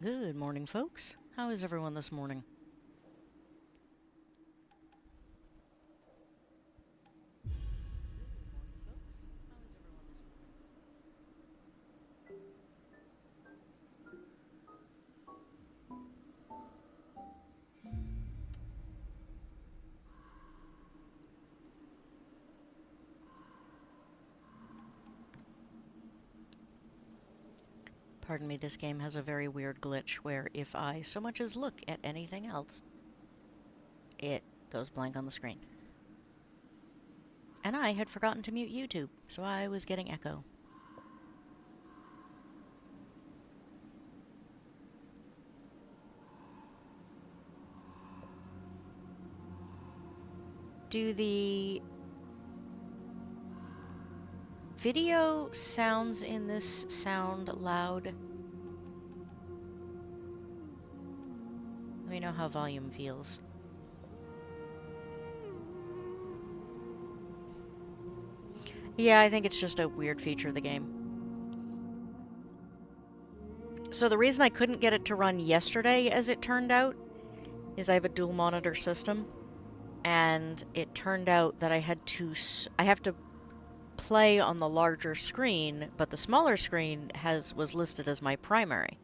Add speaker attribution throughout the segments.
Speaker 1: Good morning, folks. How is everyone this morning? Pardon me, this game has a very weird glitch where if I so much as look at anything else, it goes blank on the screen. And I had forgotten to mute YouTube, so I was getting echo. Do the video sounds in this sound loud? Let me know how volume feels. Yeah, I think it's just a weird feature of the game. So the reason I couldn't get it to run yesterday, as it turned out, is I have a dual monitor system, and it turned out that I have to play on the larger screen, but the smaller screen was listed as my primary.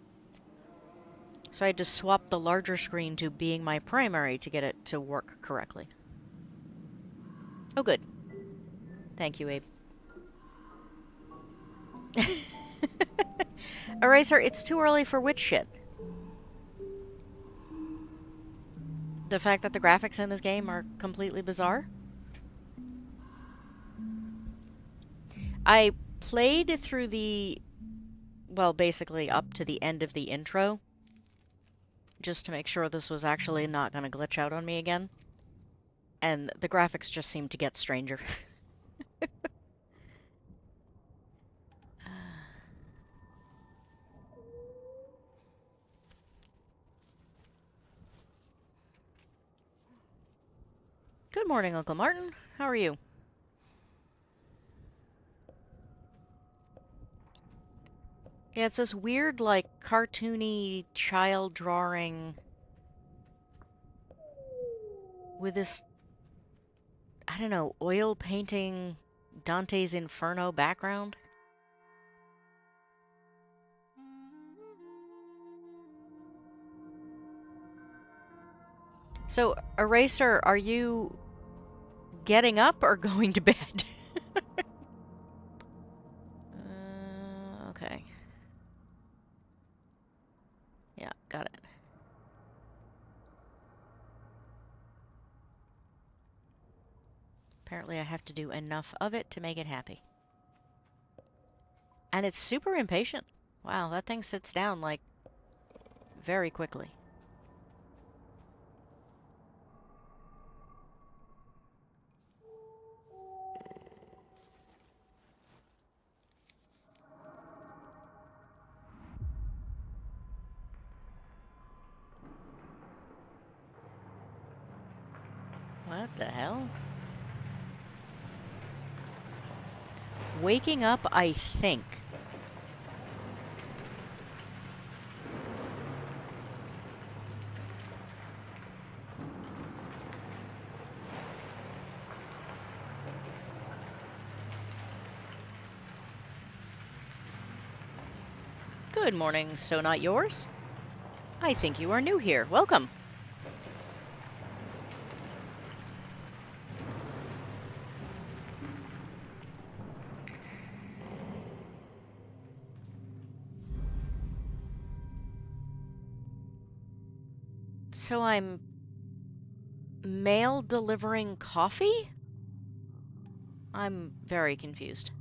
Speaker 1: So I had to swap the larger screen to being my primary to get it to work correctly. Oh, good. Thank you, Abe. Eraser, it's too early for which shit? The fact that the graphics in this game are completely bizarre? I played through well, basically up to the end of the intro, just to make sure this was actually not going to glitch out on me again. And the graphics just seemed to get stranger. Good morning, Uncle Martin. How are you? Yeah, it's this weird, like, cartoony child drawing with this, I don't know, oil painting Dante's Inferno background. So, Eraser, are you getting up or going to bed? Okay. Yeah, got it. Apparently I have to do enough of it to make it happy. And it's super impatient. Wow, that thing sits down, like, very quickly. What the hell? Waking up, I think. Good morning, so not yours? I think you are new here. Welcome. So I'm mail delivering coffee? I'm very confused.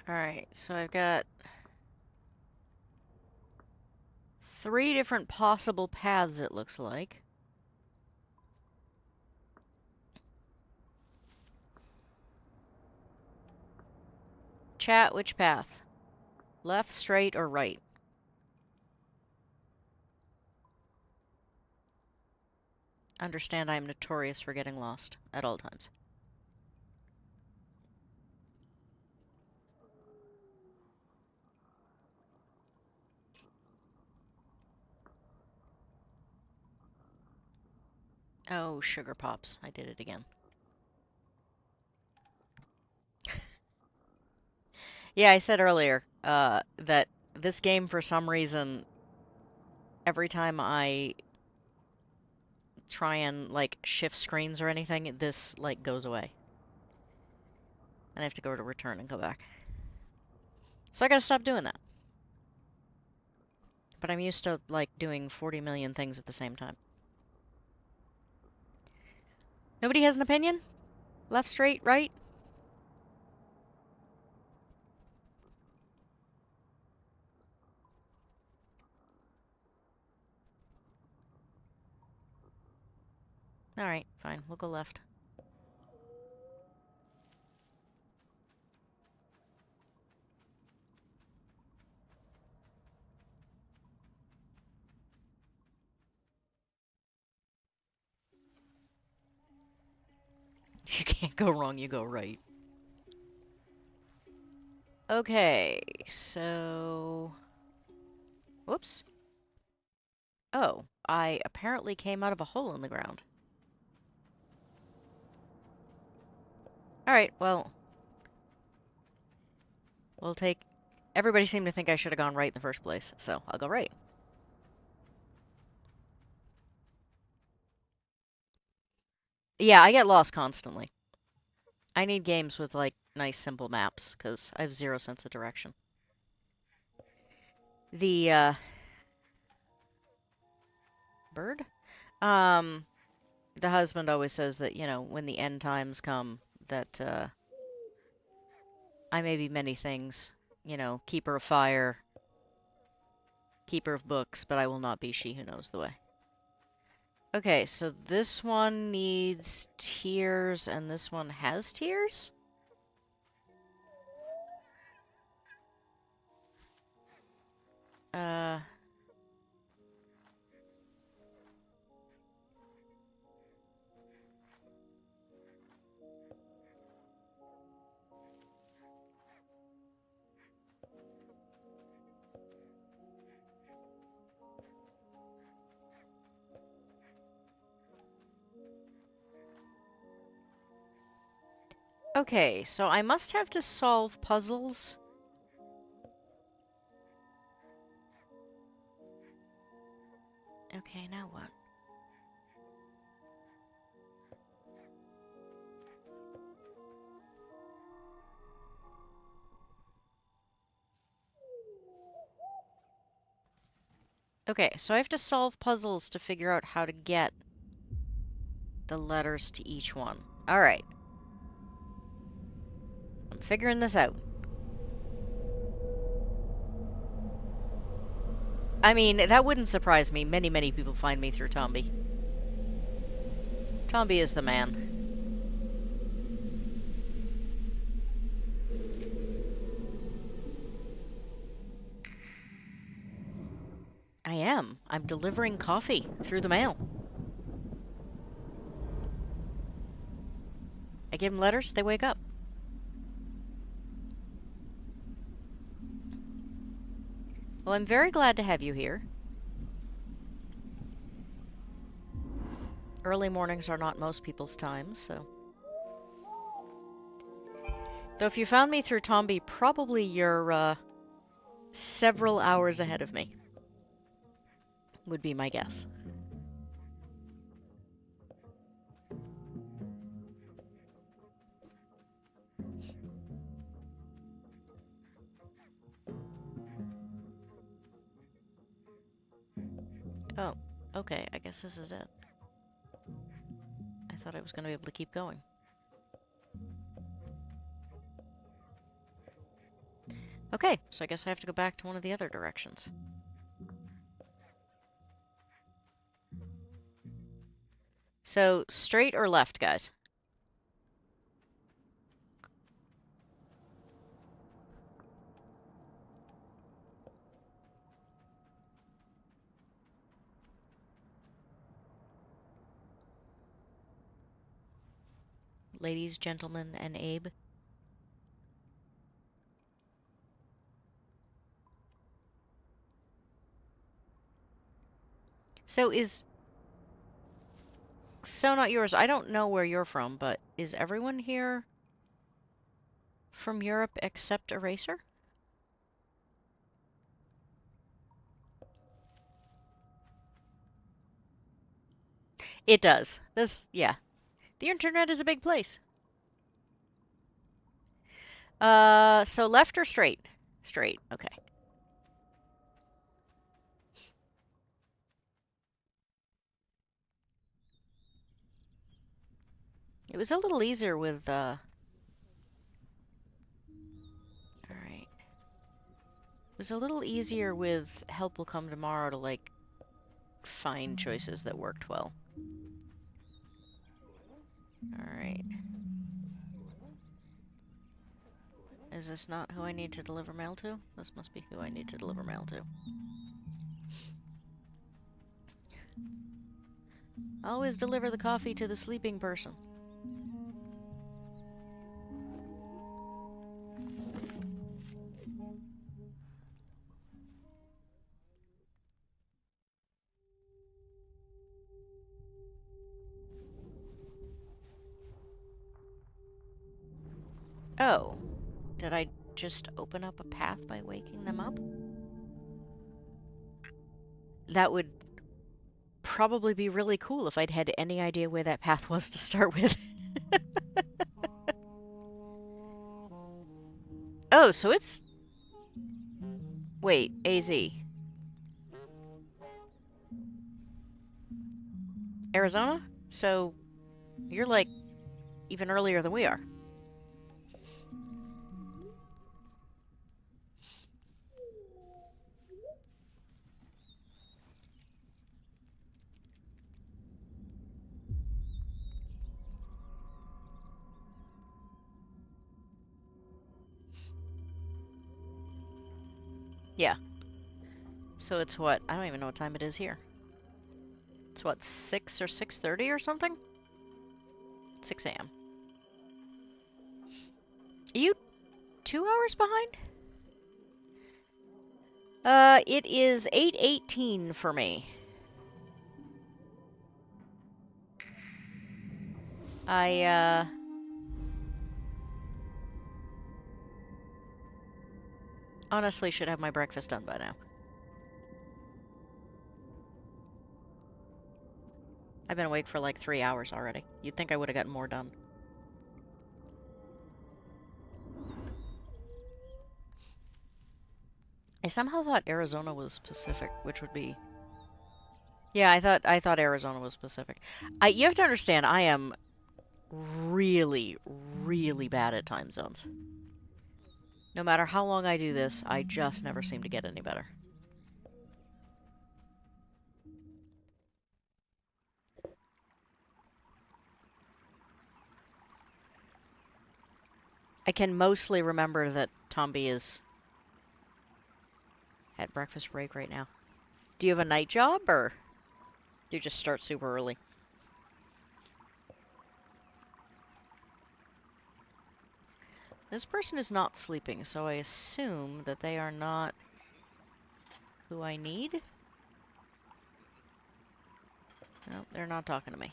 Speaker 1: Alright, so I've got 3 different possible paths, it looks like. Chat, which path? Left, straight, or right? Understand I am notorious for getting lost at all times. Oh, sugar pops. I did it again. Yeah, I said earlier, that this game, for some reason, every time I try and, like, shift screens or anything, this, like, goes away. And I have to go to return and go back. So I gotta stop doing that. But I'm used to, like, doing 40 million things at the same time. Nobody has an opinion? Left, straight, right? Alright, fine. We'll go left. If you can't go wrong, you go right. Okay, so... Whoops. Oh, I apparently came out of a hole in the ground. Alright, well... We'll take... Everybody seemed to think I should have gone right in the first place, so I'll go right. Yeah, I get lost constantly. I need games with, like, nice, simple maps, because I have zero sense of direction. The, bird? The husband always says that, you know, when the end times come, that, I may be many things. You know, keeper of fire, keeper of books, but I will not be she who knows the way. Okay, so this one needs tears, and this one has tears? Uh... Okay, so I must have to solve puzzles. Okay, now what? Okay, so I have to solve puzzles to figure out how to get the letters to each one. Alright. I'm figuring this out. I mean, that wouldn't surprise me. Many, many people find me through Tombi. Tombi is the man. I am. I'm delivering coffee through the mail. I give them letters, they wake up. Well, I'm very glad to have you here. Early mornings are not most people's times, so... Though if you found me through Tombi, probably you're, several hours ahead of me. Would be my guess. Oh, okay, I guess this is it. I thought I was going to be able to keep going. Okay, so I guess I have to go back to one of the other directions. So, straight or left, guys? ladies, gentlemen, and Abe. So not yours. I don't know where you're from, but is everyone here from Europe except Eraser? It does. Yeah. The internet is a big place. So left or straight? Straight, okay. It was a little easier with, alright. It was a little easier with Help Will Come Tomorrow to, like, find choices that worked well. Alright. Is this not who I need to deliver mail to? This must be who I need to deliver mail to. Always deliver the coffee to the sleeping person. Oh. Did I just open up a path by waking them up? That would probably be really cool if I'd had any idea where that path was to start with. Oh, so it's... Wait, AZ. Arizona? So, you're like even earlier than we are. Yeah. So it's what? I don't even know what time it is here. It's what, 6 or 6:30 or something? 6 a.m. Are you 2 hours behind? It is 8:18 for me. I honestly should have my breakfast done by now. I've been awake for like 3 hours already. You'd think I would have gotten more done. I somehow thought Arizona was Pacific, which would be... Yeah, I thought Arizona was Pacific. You have to understand, I am really, really bad at time zones. No matter how long I do this, I just never seem to get any better. I can mostly remember that Tombi is at breakfast break right now. Do you have a night job, or do you just start super early? This person is not sleeping, so I assume that they are not who I need. No, they're not talking to me.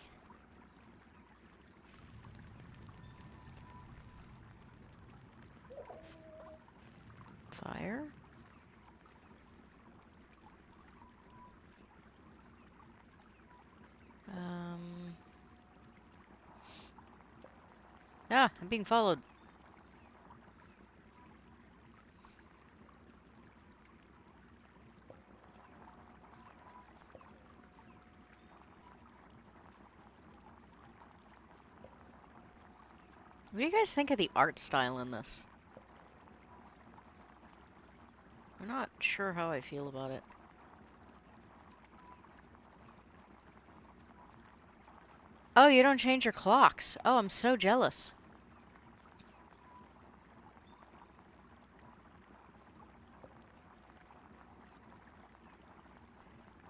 Speaker 1: Fire. Ah, I'm being followed. What do you guys think of the art style in this? I'm not sure how I feel about it. Oh, you don't change your clocks. Oh, I'm so jealous.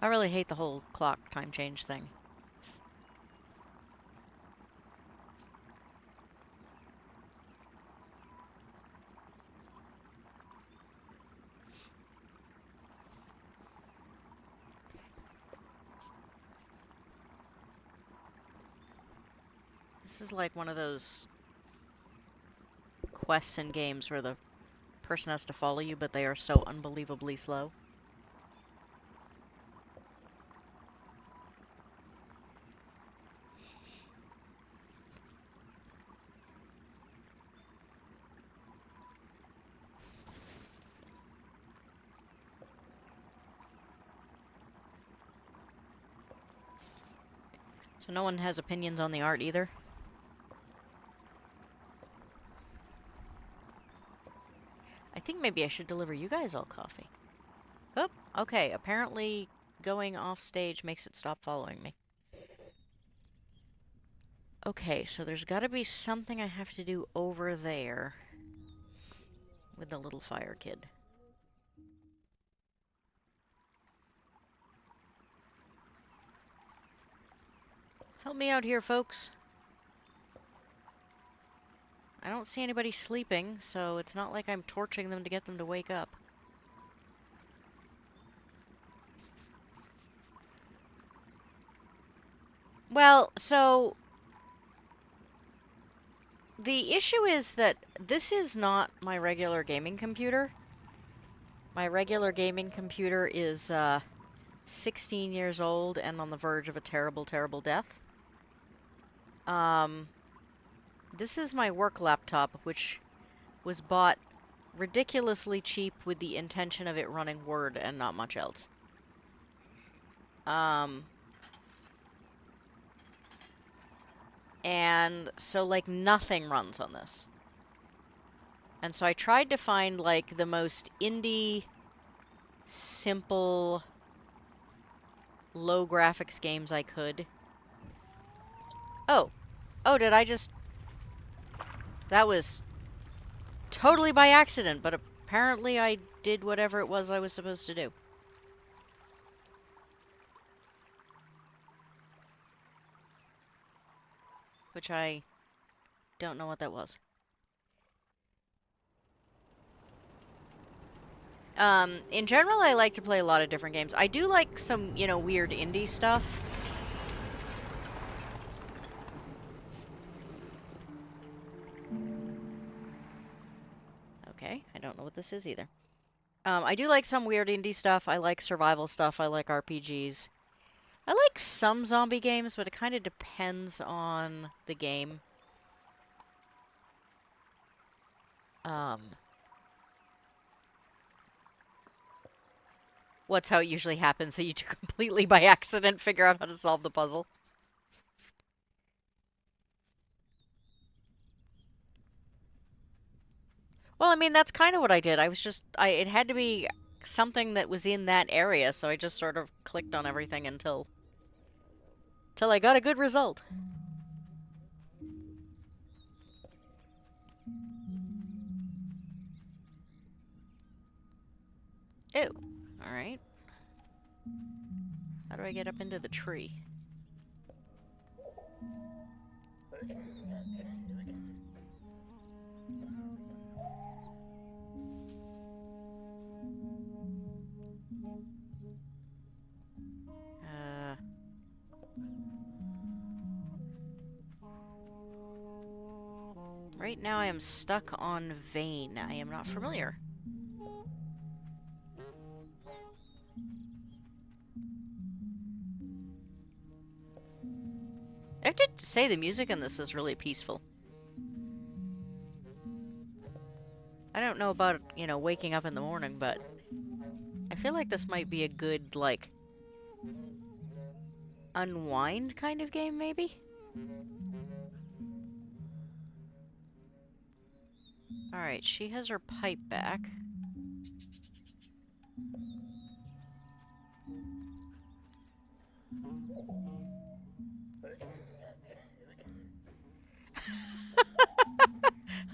Speaker 1: I really hate the whole clock time change thing. This is like one of those quests in games where the person has to follow you, but they are so unbelievably slow. So no one has opinions on the art either? I think maybe I should deliver you guys all coffee. Oh, okay. Apparently going off stage makes it stop following me. Okay, so there's got to be something I have to do over there with the little fire kid. Help me out here, folks. I don't see anybody sleeping, so it's not like I'm torching them to get them to wake up. Well, so the issue is that this is not my regular gaming computer. My regular gaming computer is 16 years old and on the verge of a terrible, terrible death. This is my work laptop, which was bought ridiculously cheap with the intention of it running Word and not much else. And so, like, nothing runs on this. And so I tried to find, like, the most indie, simple, low graphics games I could. Oh. Oh, did I just... That was totally by accident, but apparently I did whatever it was I was supposed to do. Which I don't know what that was. In general, I like to play a lot of different games. I do like some, you know, weird indie stuff. Okay, I don't know what this is either. I do like some weird indie stuff. I like survival stuff. I like RPGs. I like some zombie games, but it kind of depends on the game. What's how it usually happens, that you completely by accident figure out how to solve the puzzle. Well, I mean, that's kind of what I did. I was just, it had to be something that was in that area, so I just sort of clicked on everything until I got a good result. Ew. Alright. How do I get up into the tree? Right now I am stuck on Vane. I am not familiar. I have to say the music in this is really peaceful. I don't know about, you know, waking up in the morning, but I feel like this might be a good, like, unwind kind of game, maybe? Alright, she has her pipe back.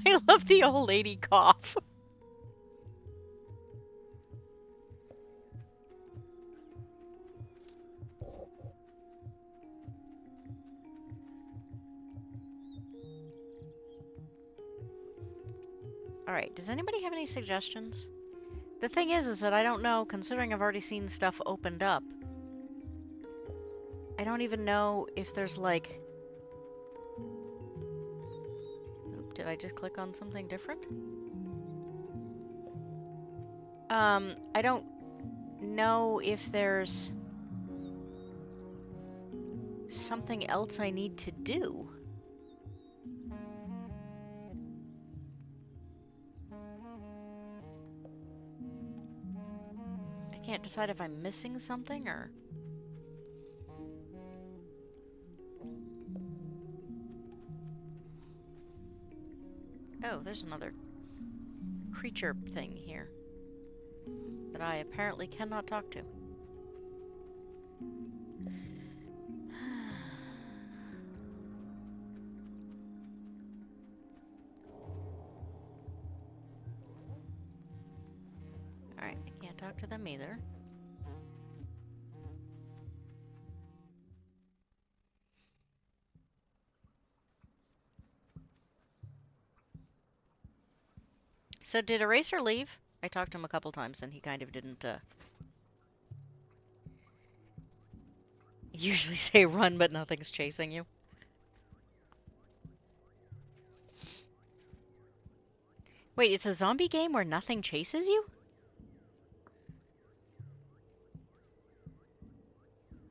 Speaker 1: I love the old lady cough. Alright, does anybody have any suggestions? The thing is that I don't know, considering I've already seen stuff opened up. I don't even know if there's, like, Did I just click on something different? I don't know if there's something else I need to do. I can't decide if I'm missing something or... Oh, there's another creature thing here that I apparently cannot talk to. Alright, I can't talk to them either. So did Eraser leave? I talked to him a couple times and he kind of didn't, usually say run, but nothing's chasing you. Wait, it's a zombie game where nothing chases you?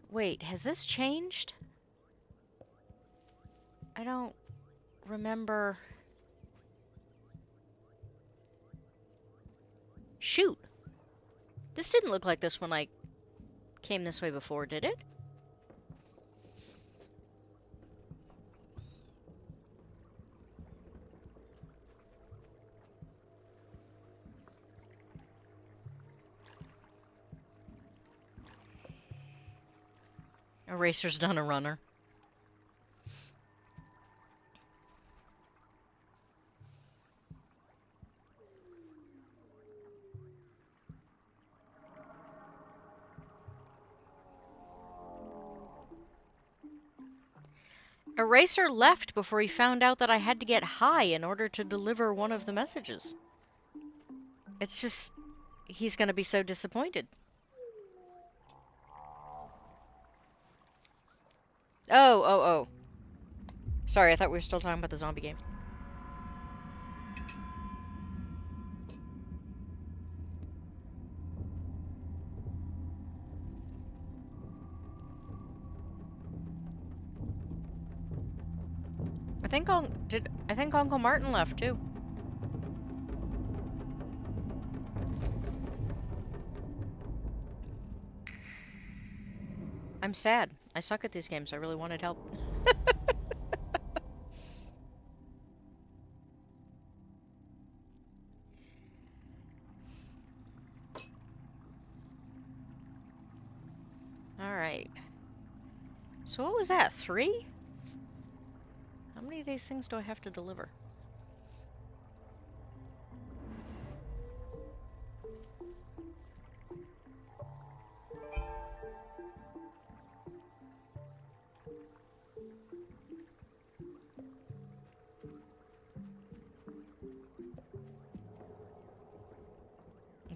Speaker 1: Wait, has this changed? I don't remember... Shoot! This didn't look like this when I came this way before, did it? Eraser's done a runner. Eraser left before he found out that I had to get high in order to deliver one of the messages. It's just... he's gonna be so disappointed. Oh. Sorry, I thought we were still talking about the zombie game. I think Uncle Martin left too. I'm sad. I suck at these games. I really wanted help. Alright. So what was that? 3? How many of these things do I have to deliver?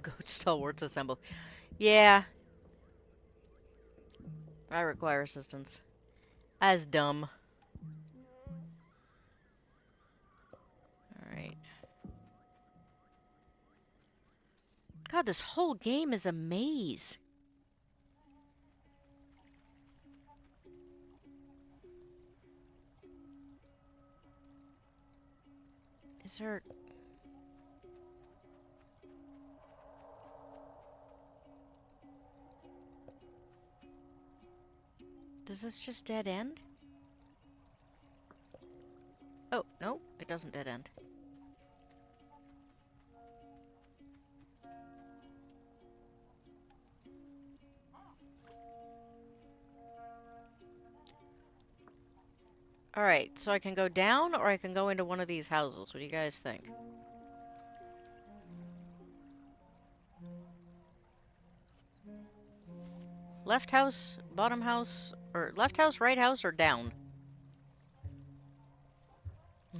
Speaker 1: Goat stalwarts assemble. Yeah. I require assistance. As dumb. Alright. God, this whole game is a maze. Is there... Does this just dead end? Oh, no, it doesn't dead end. Alright, so I can go down or I can go into one of these houses. What do you guys think? Left house, bottom house, or left house, right house, or down?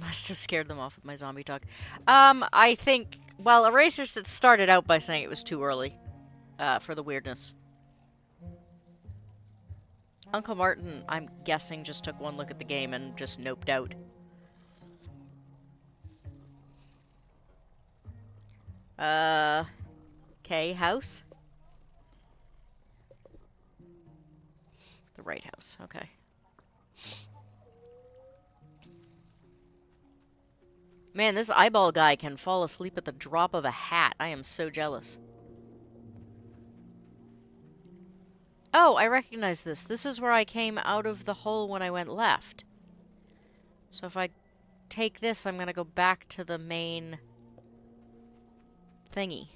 Speaker 1: Must have scared them off with my zombie talk. I think... Well, Eraser started out by saying it was too early for the weirdness. Uncle Martin, I'm guessing, just took one look at the game and just noped out. Okay, house? The right house, okay. Man, this eyeball guy can fall asleep at the drop of a hat. I am so jealous. Oh, I recognize this. This is where I came out of the hole when I went left. So if I take this, I'm gonna go back to the main thingy.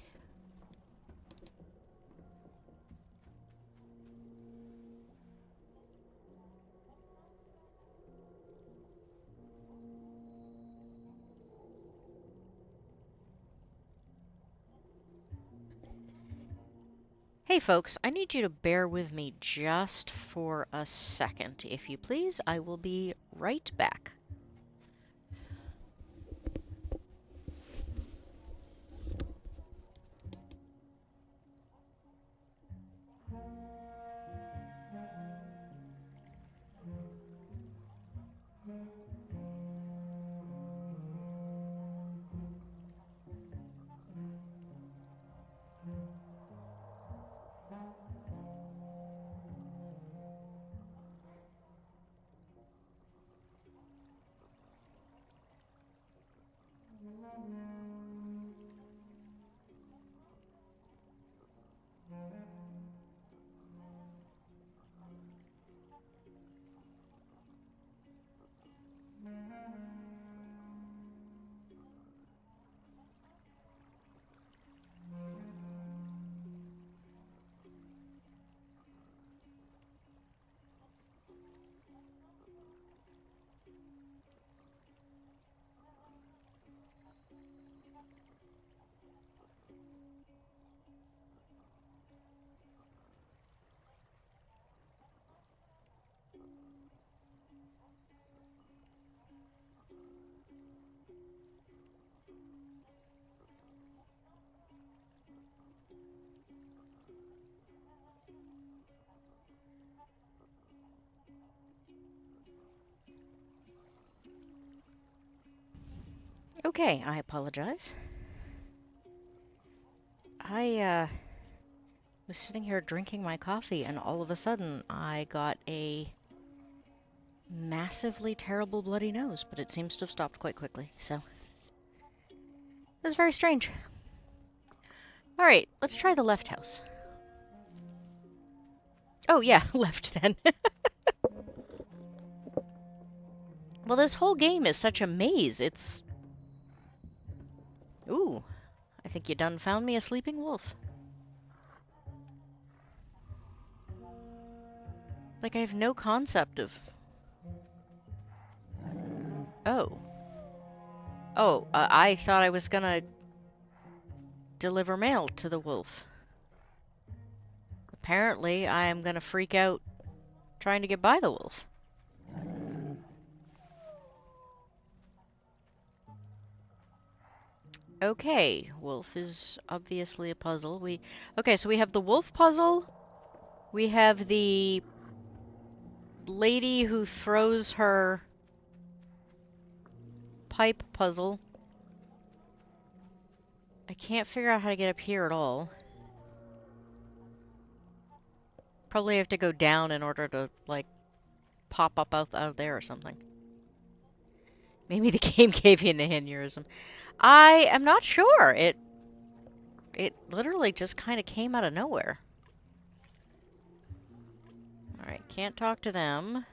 Speaker 1: Hey folks, I need you to bear with me just for a second, if you please. I will be right back. Okay, I apologize. I was sitting here drinking my coffee, and all of a sudden I got a massively terrible bloody nose, but it seems to have stopped quite quickly, so it was very strange. Alright, let's try the left house. Oh yeah, left then. Well, this whole game is such a maze, it's... Ooh, I think you done found me a sleeping wolf. Like, I have no concept of... Oh. Oh, I thought I was gonna deliver mail to the wolf. Apparently, I am gonna freak out trying to get by the wolf. Okay, wolf is obviously a puzzle. Okay, so we have the wolf puzzle. We have the lady who throws her pipe puzzle. I can't figure out how to get up here at all. Probably have to go down in order to, like, pop up out there or something. Maybe the game gave you an aneurysm. I am not sure. It literally just kind of came out of nowhere. Alright, can't talk to them.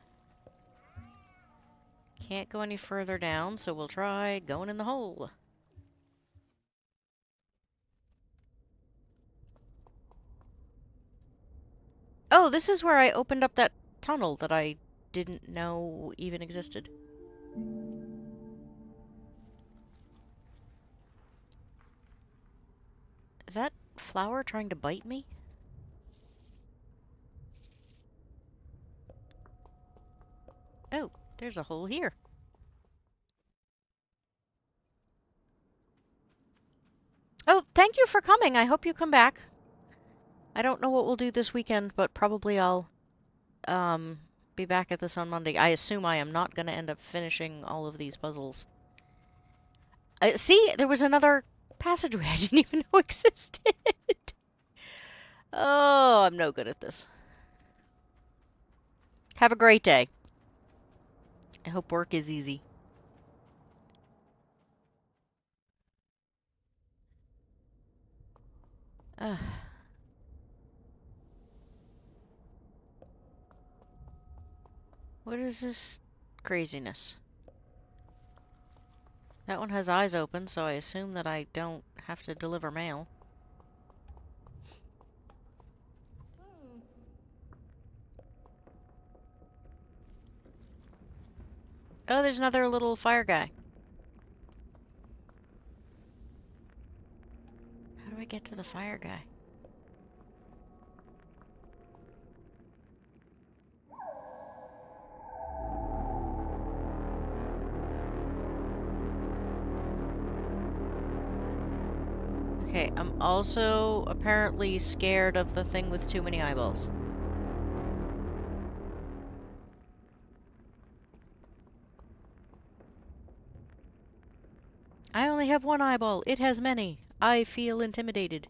Speaker 1: Can't go any further down, so we'll try going in the hole. Oh, this is where I opened up that tunnel that I didn't know even existed. Is that flower trying to bite me? Oh, there's a hole here. Oh, thank you for coming. I hope you come back. I don't know what we'll do this weekend, but probably I'll be back at this on Monday. I assume I am not going to end up finishing all of these puzzles. See, there was another passageway I didn't even know existed. Oh, I'm no good at this. Have a great day. I hope work is easy. What is this craziness? That one has eyes open, so I assume that I don't have to deliver mail. Oh, there's another little fire guy. How do I get to the fire guy? Okay, I'm also apparently scared of the thing with too many eyeballs. I only have one eyeball. It has many. I feel intimidated.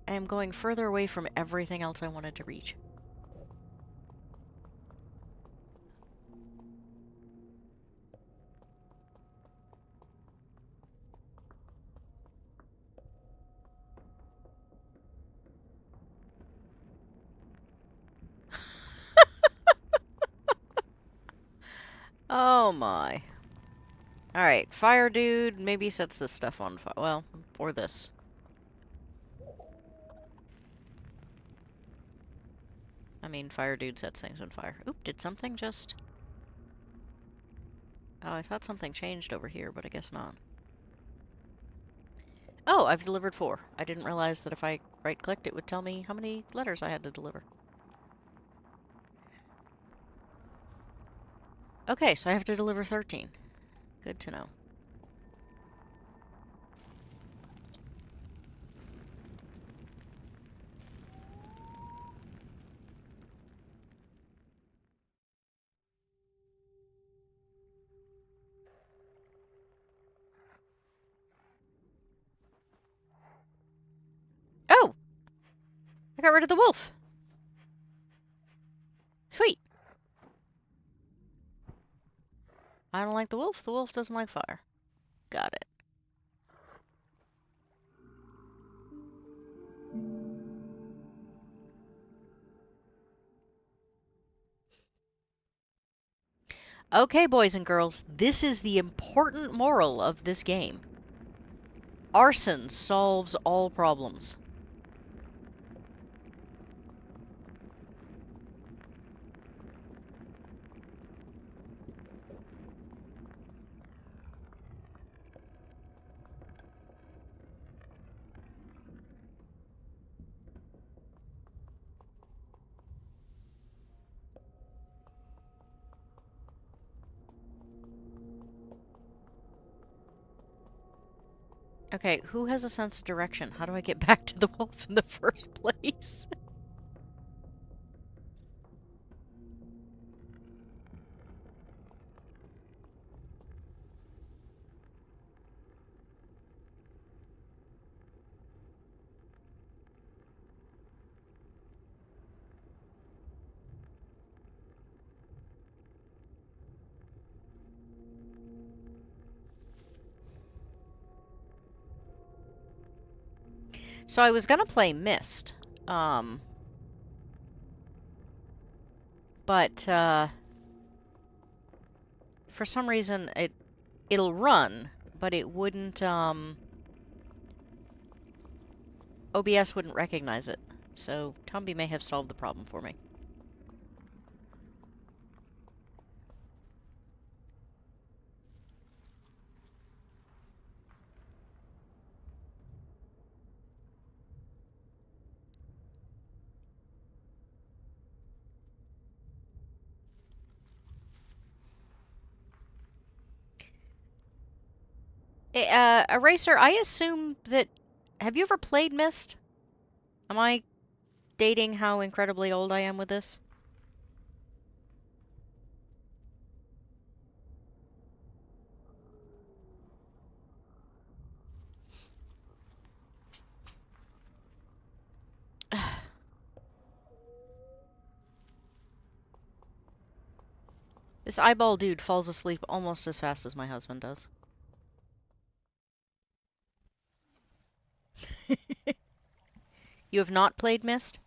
Speaker 1: I am going further away from everything else I wanted to reach. Oh my. Alright, fire dude maybe sets this stuff on fire. Well, or this. I mean, fire dude sets things on fire. Oop, did something just... Oh, I thought something changed over here, but I guess not. Oh, I've delivered 4. I didn't realize that if I right-clicked, it would tell me how many letters I had to deliver. Okay, so I have to deliver 13. Good to know. Oh! I got rid of the wolf! Sweet! I don't like the wolf doesn't like fire. Got it. Okay, boys and girls, this is the important moral of this game. Arson solves all problems. Okay, who has a sense of direction? How do I get back to the wolf in the first place? So I was gonna play Myst, but, for some reason, it'll run, but it wouldn't, OBS wouldn't recognize it. So, Tumby may have solved the problem for me. Eraser, I assume that... Have you ever played Myst? Am I dating how incredibly old I am with this? This eyeball dude falls asleep almost as fast as my husband does. You have not played Myst?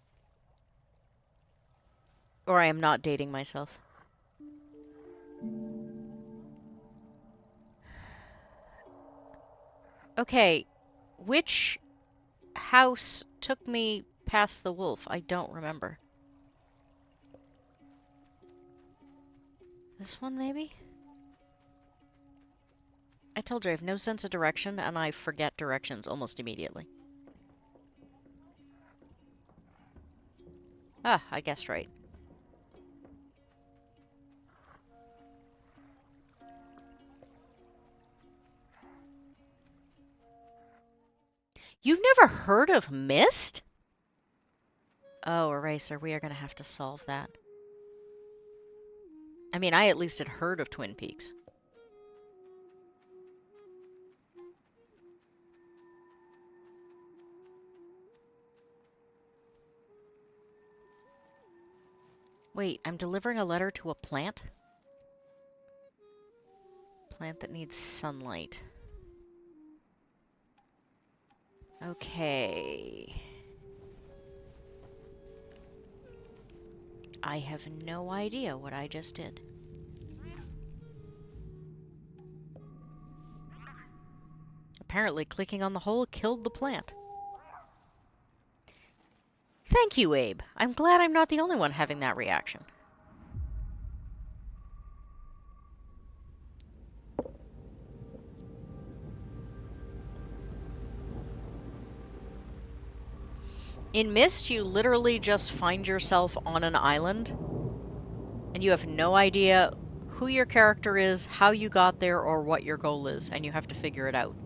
Speaker 1: Or I am not dating myself. Okay, which house took me past the wolf? I don't remember. This one, maybe? I told you I have no sense of direction, and I forget directions almost immediately. Ah, I guessed right. You've never heard of Myst? Oh, Eraser, we are going to have to solve that. I mean, I at least had heard of Twin Peaks. Wait, I'm delivering a letter to a plant? Plant that needs sunlight. Okay. I have no idea what I just did. Apparently, clicking on the hole killed the plant. Thank you, Abe. I'm glad I'm not the only one having that reaction. In Myst, you literally just find yourself on an island, and you have no idea who your character is, how you got there, or what your goal is, and you have to figure it out.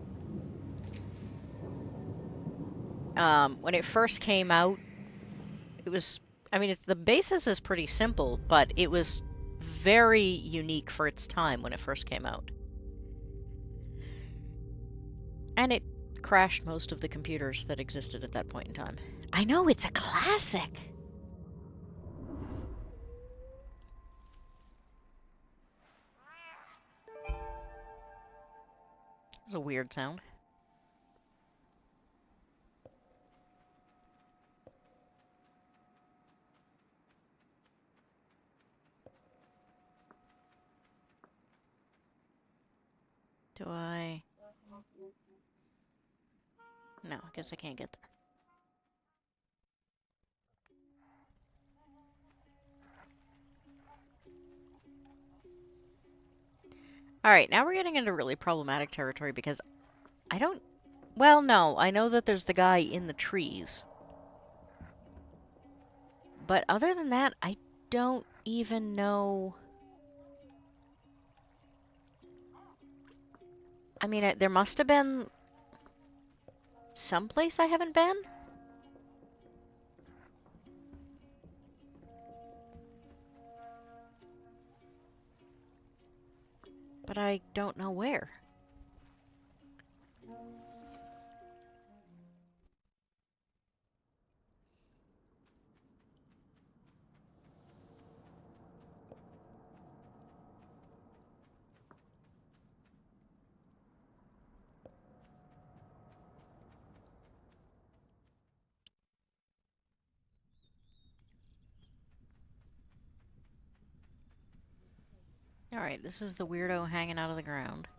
Speaker 1: When it first came out, it was... I mean, the basis is pretty simple, but it was very unique for its time when it first came out. And it crashed most of the computers that existed at that point in time. I know, it's a classic! It's a weird sound. Do I... No, I guess I can't get there. Alright, now we're getting into really problematic territory because I don't... Well, no, I know that there's the guy in the trees. But other than that, I don't even know... I mean, there must have been... someplace I haven't been? But I don't know where. Alright, this is the weirdo hanging out of the ground.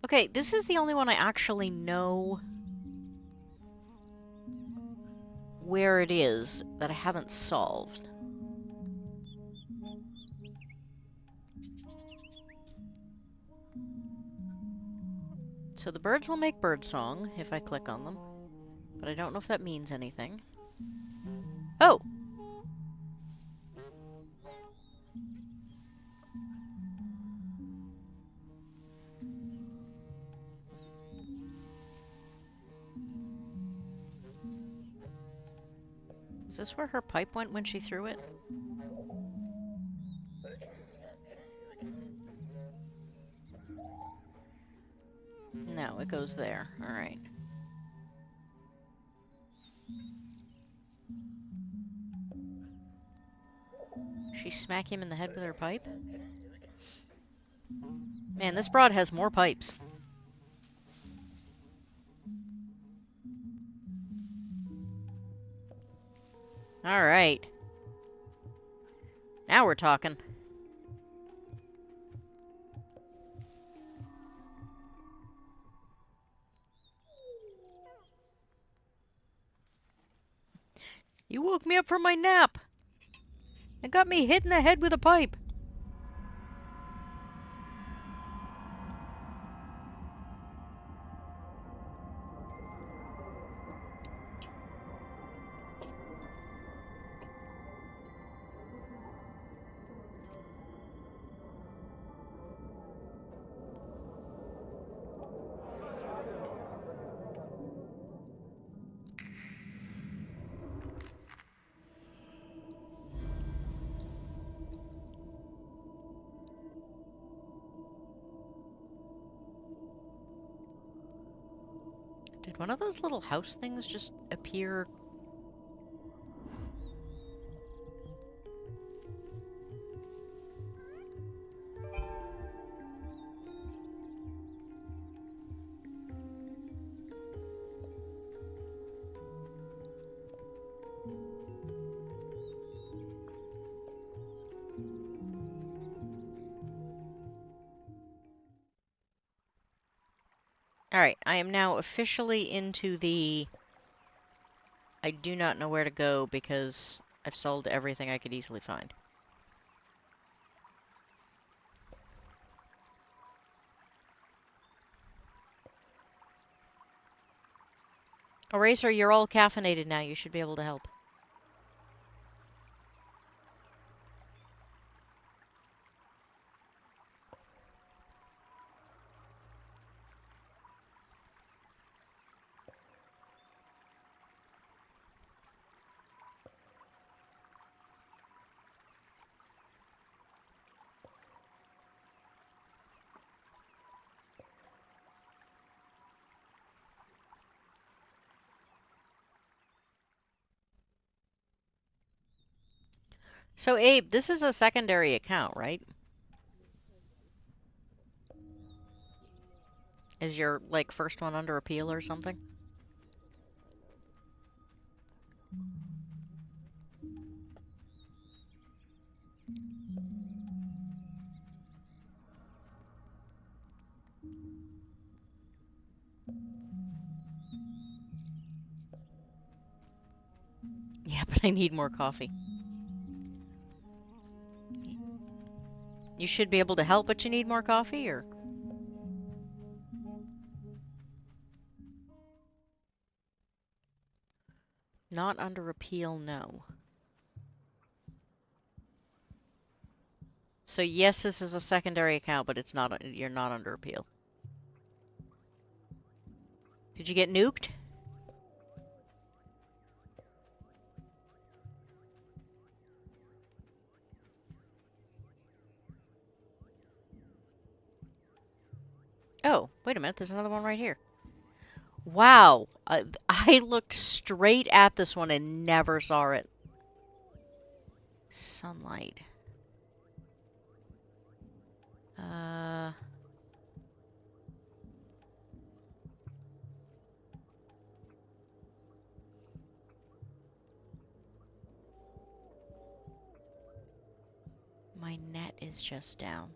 Speaker 1: Okay, this is the only one I actually know where it is that I haven't solved. So the birds will make birdsong if I click on them, but I don't know if that means anything. Oh! Is this where her pipe went when she threw it? No, it goes there. Alright. She smack him in the head with her pipe? Man, this broad has more pipes. Alright. Now we're talking. You woke me up from my nap. And got me hit in the head with a pipe. Did one of those little house things just appear? Alright, I am now officially into the... I do not know where to go because I've sold everything I could easily find. Eraser, you're all caffeinated now. You should be able to help. So, Abe, this is a secondary account, right? Is your, like, first one under appeal or something? Yeah, but I need more coffee. You should be able to help, but you need more coffee, or...? Not under appeal, no. So yes, this is a secondary account, but it's not. You're not under appeal. Did you get nuked? Oh, wait a minute. There's another one right here. Wow. I looked straight at this one and never saw it. Sunlight. My net is just down.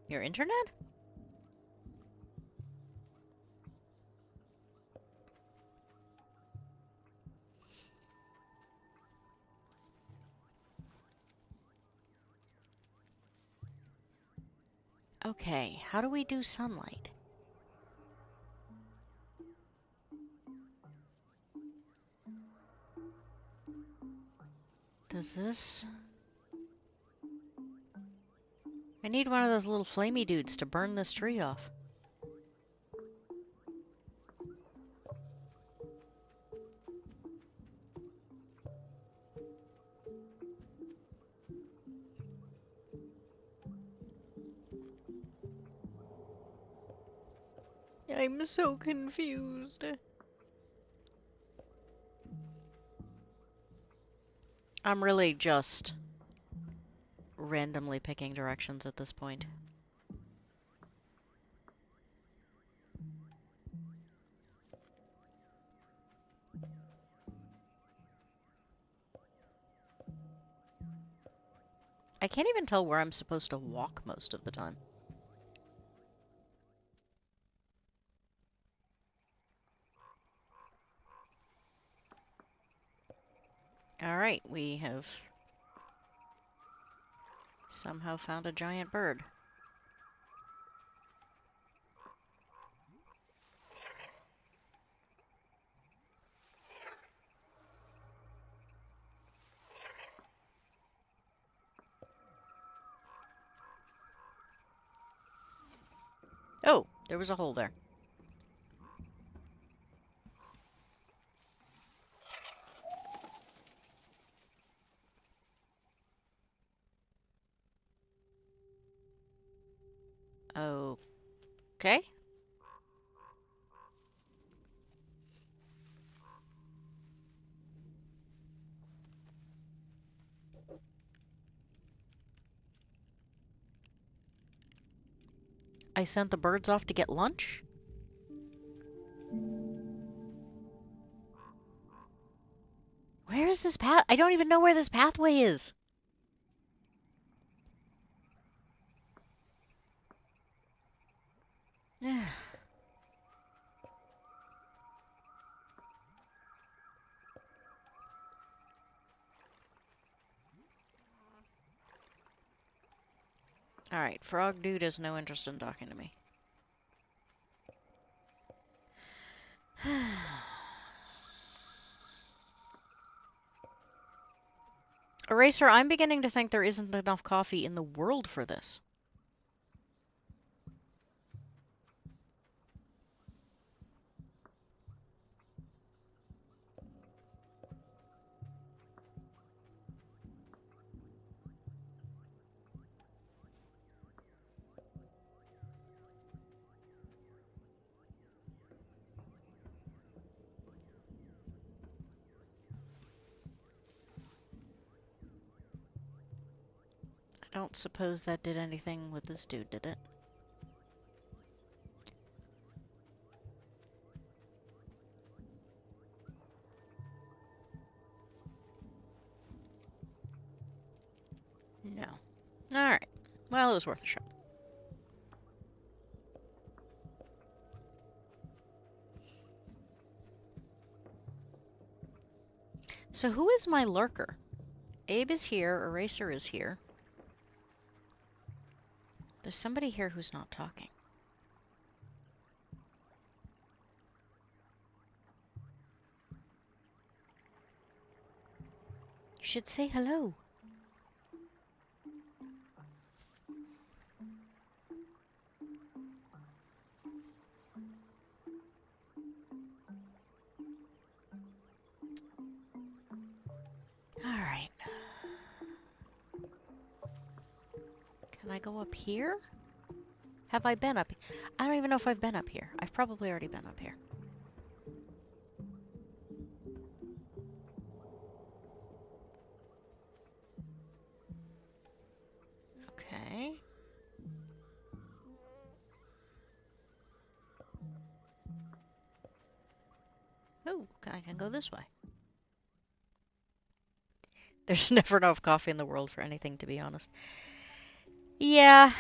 Speaker 1: Your internet? Okay, how do we do sunlight? Does this... I need one of those little flamey dudes to burn this tree off. I'm so confused. I'm really just randomly picking directions at this point. I can't even tell where I'm supposed to walk most of the time. Alright, we have somehow found a giant bird. Oh, there was a hole there. Okay. I sent the birds off to get lunch? Where is this path? I don't even know where this pathway is. Alright, Frog Dude has no interest in talking to me. Eraser, I'm beginning to think there isn't enough coffee in the world for this. I don't suppose that did anything with this dude, did it? No. Alright. Well, it was worth a shot. So who is my lurker? Abe is here, Eraser is here. There's somebody here who's not talking. You should say hello. Alright. Can I go up here? Have I been up? I don't even know if I've been up here. I've probably already been up here. Okay. Oh, I can go this way. There's never enough coffee in the world for anything, to be honest. Yeah.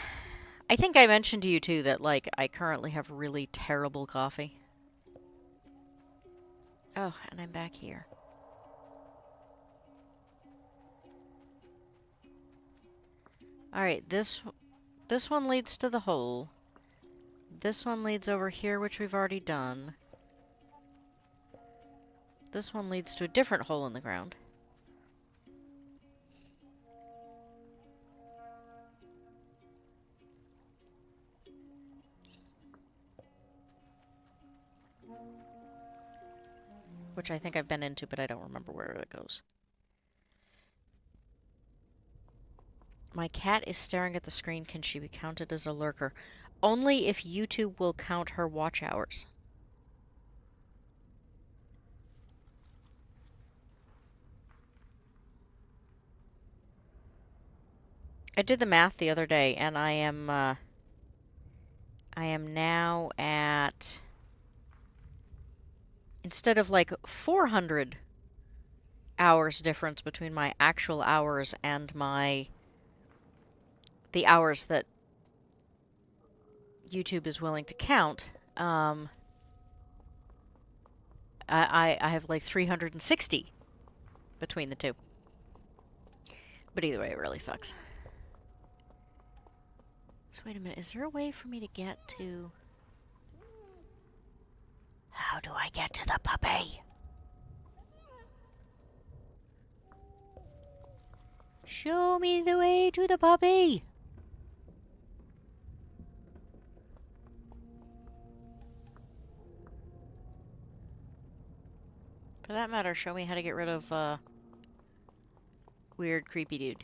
Speaker 1: I think I mentioned to you, too, that, like, I currently have really terrible coffee. Oh, and I'm back here. Alright, this one leads to the hole. This one leads over here, which we've already done. This one leads to a different hole in the ground. Which I think I've been into, but I don't remember where it goes. My cat is staring at the screen. Can she be counted as a lurker? Only if YouTube will count her watch hours. I did the math the other day, and I am now at, instead of like 400 hours difference between my actual hours and the hours that YouTube is willing to count, I have like 360 between the two. But either way, it really sucks. So wait a minute, is there a way for me to get to... How do I get to the puppy? Show me the way to the puppy! For that matter, show me how to get rid of, weird, creepy dude.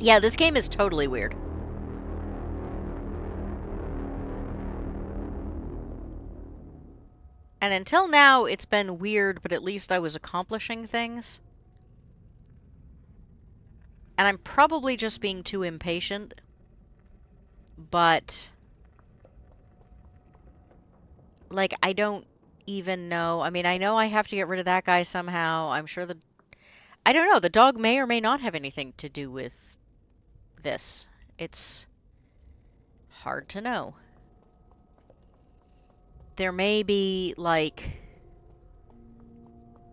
Speaker 1: Yeah, this game is totally weird. And until now, it's been weird, but at least I was accomplishing things. And I'm probably just being too impatient. But... like, I don't even know. I mean, I know I have to get rid of that guy somehow. I'm sure the... I don't know. The dog may or may not have anything to do with this. It's hard to know. There may be, like,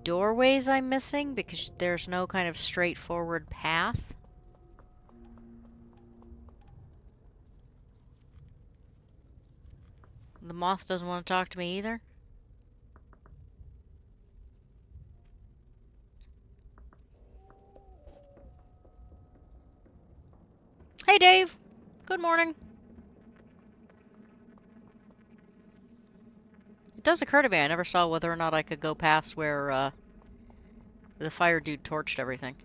Speaker 1: doorways I'm missing because there's no kind of straightforward path. The moth doesn't want to talk to me either. Hey, Dave. Good morning. It does occur to me I never saw whether or not I could go past where, the fire dude torched everything.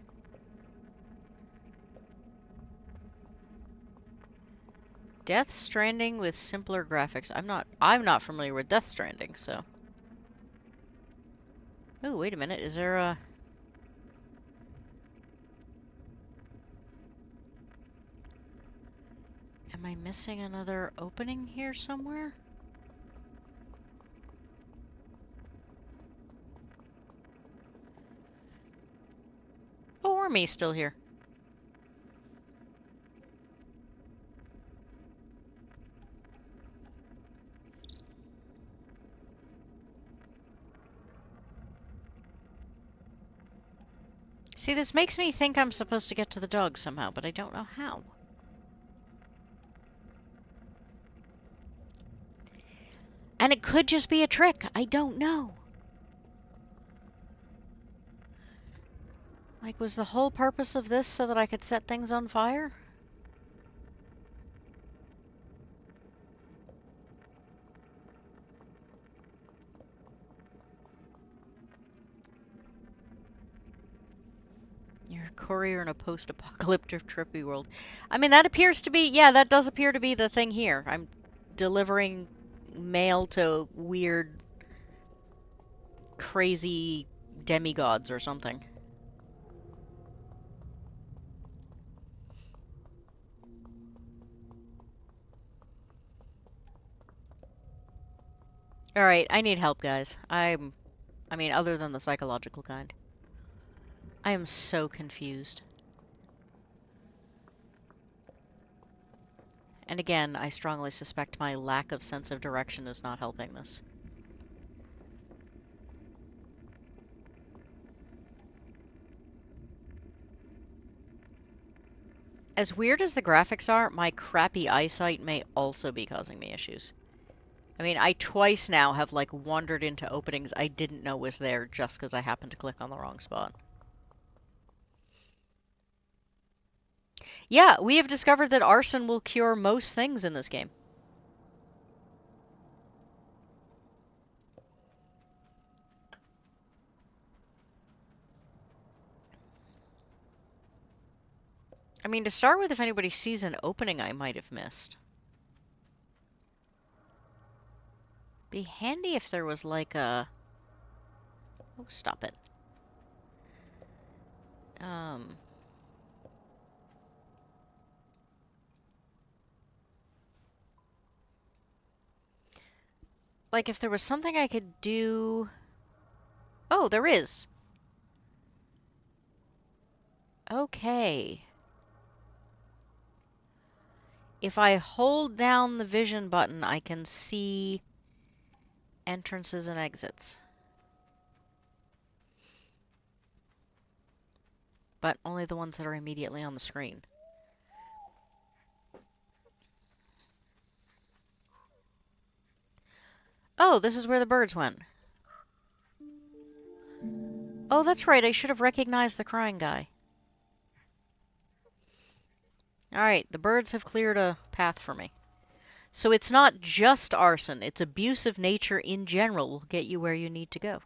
Speaker 1: Death Stranding with simpler graphics. I'm not familiar with Death Stranding, so. Oh, wait a minute. Is there a... Am I missing another opening here somewhere? Oh, Ormy's still here. See, this makes me think I'm supposed to get to the dog somehow, but I don't know how. And it could just be a trick. I don't know. Like, was the whole purpose of this so that I could set things on fire? You're a courier in a post-apocalyptic trippy world. I mean, that appears to be... yeah, that does appear to be the thing here. I'm delivering mail to weird, crazy demigods or something. Alright, I need help, guys. I mean, other than the psychological kind. I am so confused. And again, I strongly suspect my lack of sense of direction is not helping this. As weird as the graphics are, my crappy eyesight may also be causing me issues. I mean, I twice now have, like, wandered into openings I didn't know was there just because I happened to click on the wrong spot. Yeah, we have discovered that arson will cure most things in this game. I mean, to start with, if anybody sees an opening I might have missed. Be handy if there was like a... Oh, stop it. Like if there was something I could do... Oh, there is. Okay. If I hold down the vision button, I can see entrances and exits. But only the ones that are immediately on the screen. Oh, this is where the birds went. Oh, that's right, I should have recognized the crying guy. Alright, the birds have cleared a path for me. So it's not just arson, it's abuse of nature in general will get you where you need to go.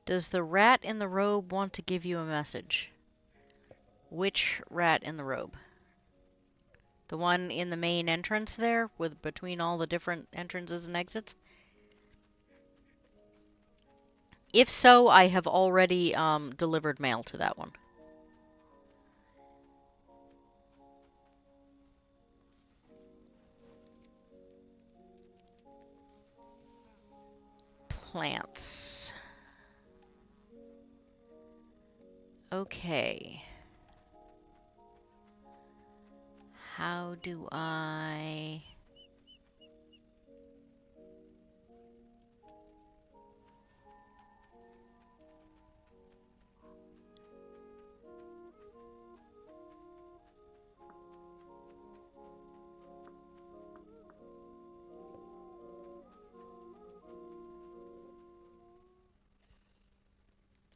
Speaker 1: Does the rat in the robe want to give you a message? Which rat in the robe? The one in the main entrance there, with between all the different entrances and exits? If so, I have already delivered mail to that one. Plants. Okay. How do I...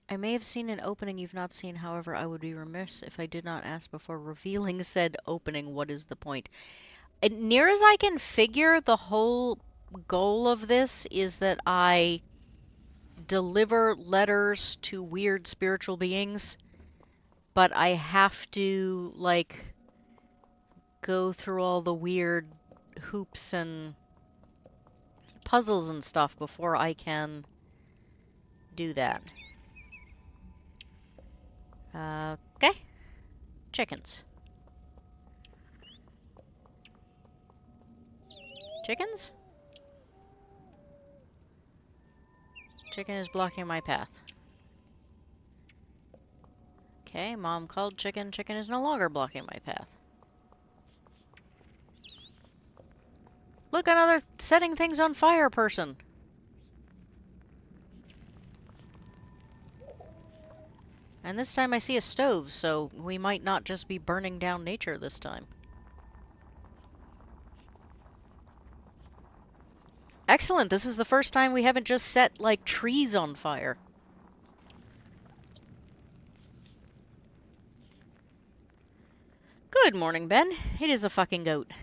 Speaker 1: I may have seen an opening you've not seen, however, I would be remiss if I did not ask before revealing said opening. What is the point? Near as I can figure, the whole goal of this is that I deliver letters to weird spiritual beings, but I have to, like, go through all the weird hoops and puzzles and stuff before I can do that. Okay. Chickens. Chickens? Chicken is blocking my path. Okay, Mom called chicken. Chicken is no longer blocking my path. Look, another setting things on fire person. And this time I see a stove, so we might not just be burning down nature this time. Excellent, this is the first time we haven't just set, like, trees on fire. Good morning, Ben. It is a fucking goat.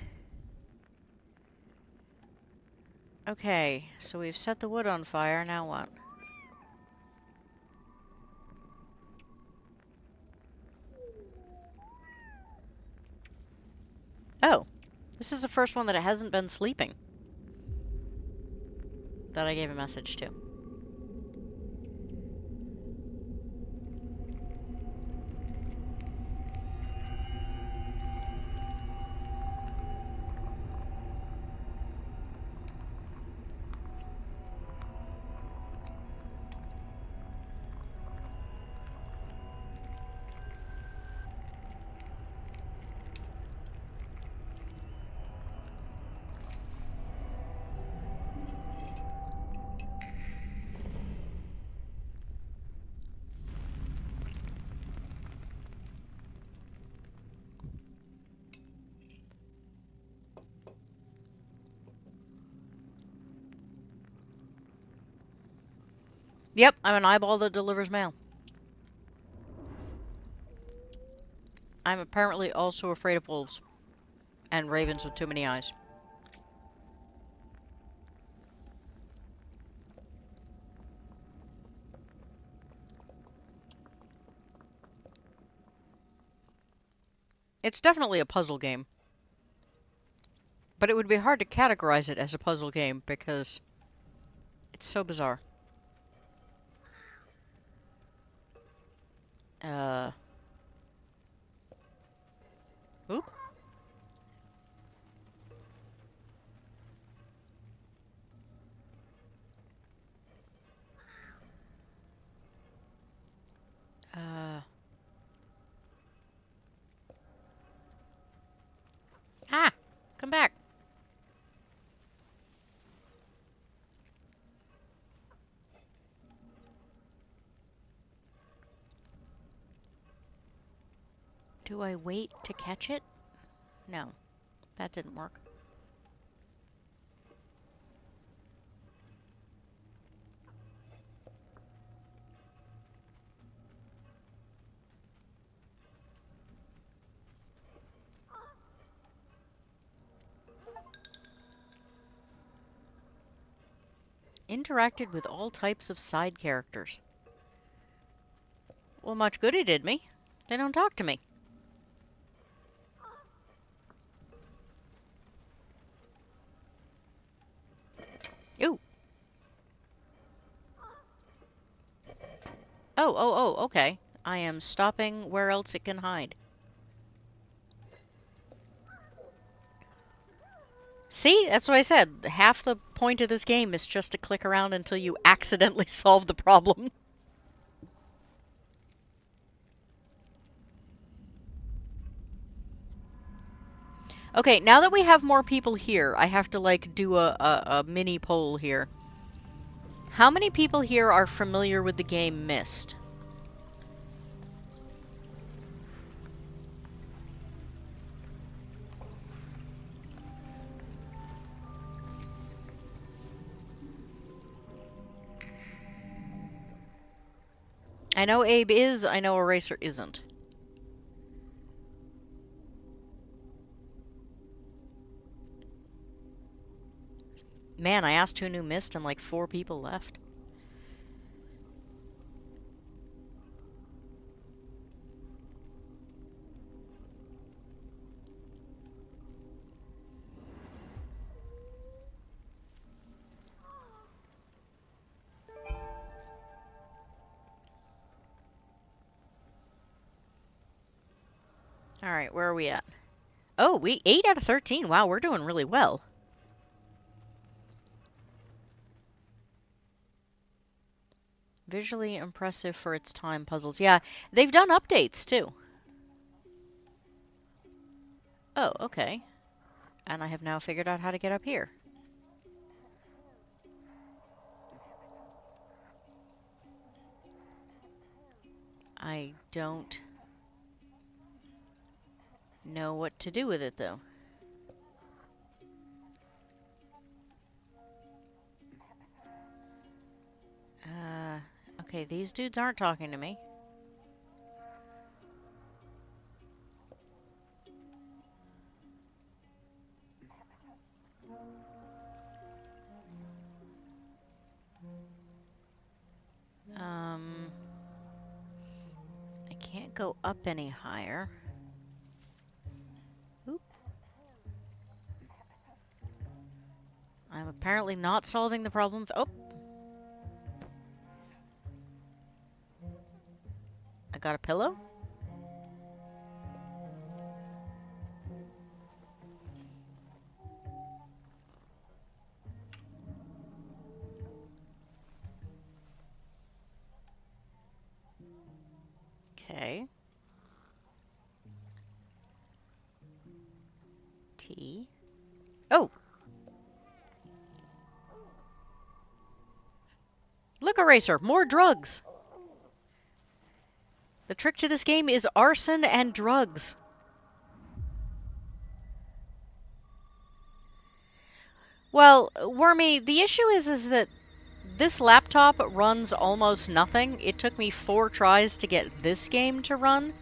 Speaker 1: Okay, so we've set the wood on fire, now what? Oh, this is the first one that it hasn't been sleeping. That I gave a message to. Yep, I'm an eyeball that delivers mail. I'm apparently also afraid of wolves. And ravens with too many eyes. It's definitely a puzzle game. But it would be hard to categorize it as a puzzle game because it's so bizarre. Oop. Ah! Come back. Do I wait to catch it? No. That didn't work. Interacted with all types of side characters. Well, much good it did me. They don't talk to me. Ooh. Oh, okay. I am stopping where else it can hide. See? That's what I said. Half the point of this game is just to click around until you accidentally solve the problem. Okay, now that we have more people here, I have to, like, do a mini poll here. How many people here are familiar with the game Myst? I know Abe is, I know Eraser isn't. Man, I asked who knew Myst and like 4 people left. Alright, where are we at? Oh, 8 out of 13. Wow, we're doing really well. Visually impressive for its time puzzles. Yeah, they've done updates, too. Oh, okay. And I have now figured out how to get up here. I don't know what to do with it, though. Okay, these dudes aren't talking to me. I can't go up any higher. Oop. I'm apparently not solving the problem. Oh! I got a pillow? Okay. T. Oh! Look, Eraser! More drugs! The trick to this game is arson and drugs. Well, Wormy, the issue is that this laptop runs almost nothing. It took me 4 tries to get this game to run.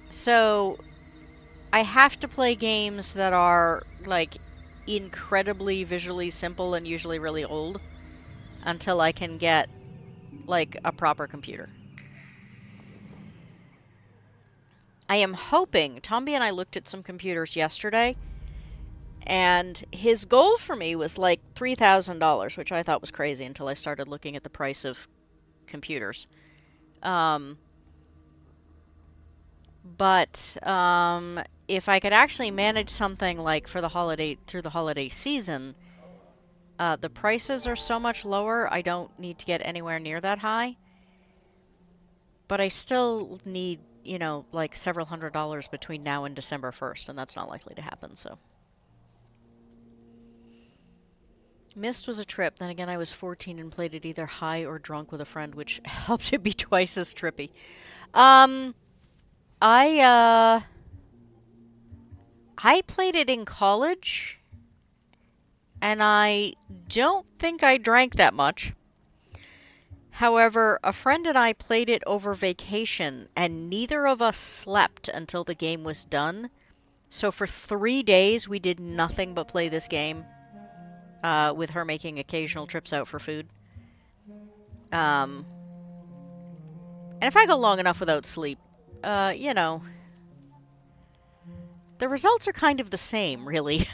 Speaker 1: So I have to play games that are like incredibly visually simple and usually really old until I can get like a proper computer. I am hoping, Tomby and I looked at some computers yesterday, and his goal for me was like $3,000, which I thought was crazy until I started looking at the price of computers. Um, but if I could actually manage something like for the holiday, through the holiday season, the prices are so much lower, I don't need to get anywhere near that high. But I still need, you know, like several $100s between now and December 1st, and that's not likely to happen, so. Mist was a trip. Then again, I was 14 and played it either high or drunk with a friend, which helped it be twice as trippy. Um, I, uh, I played it in college, and I don't think I drank that much. However, a friend and I played it over vacation, and neither of us slept until the game was done. So for 3 days, we did nothing but play this game, with her making occasional trips out for food. And if I go long enough without sleep, you know, the results are kind of the same, really.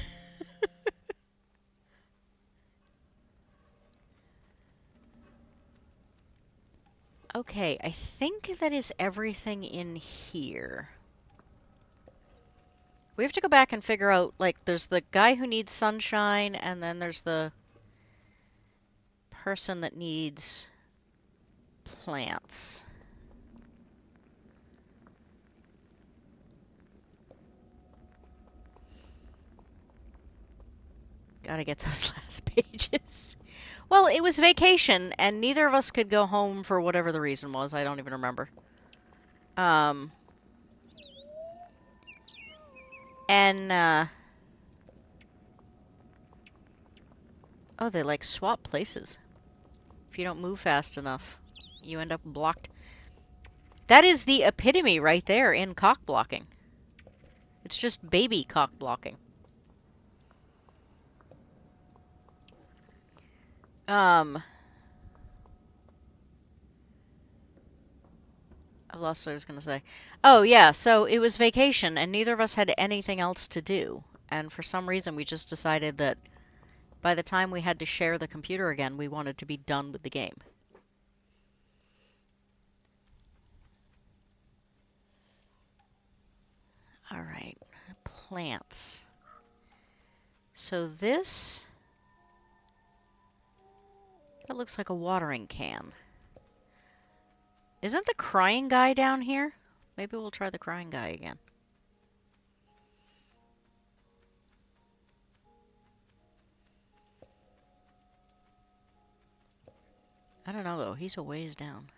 Speaker 1: Okay, I think that is everything in here. We have to go back and figure out, like, there's the guy who needs sunshine, and then there's the person that needs plants. Gotta get those last pages. Well, it was vacation, and neither of us could go home for whatever the reason was. I don't even remember. Um, and, oh, they, like, swap places. If you don't move fast enough, you end up blocked. That is the epitome right there in cock blocking. It's just baby cock blocking. I lost what I was going to say. Oh, yeah, so it was vacation, and neither of us had anything else to do. And for some reason, we just decided that by the time we had to share the computer again, we wanted to be done with the game. Alright, plants. So this... that looks like a watering can. Isn't the crying guy down here? Maybe we'll try the crying guy again. I don't know, though. He's a ways down.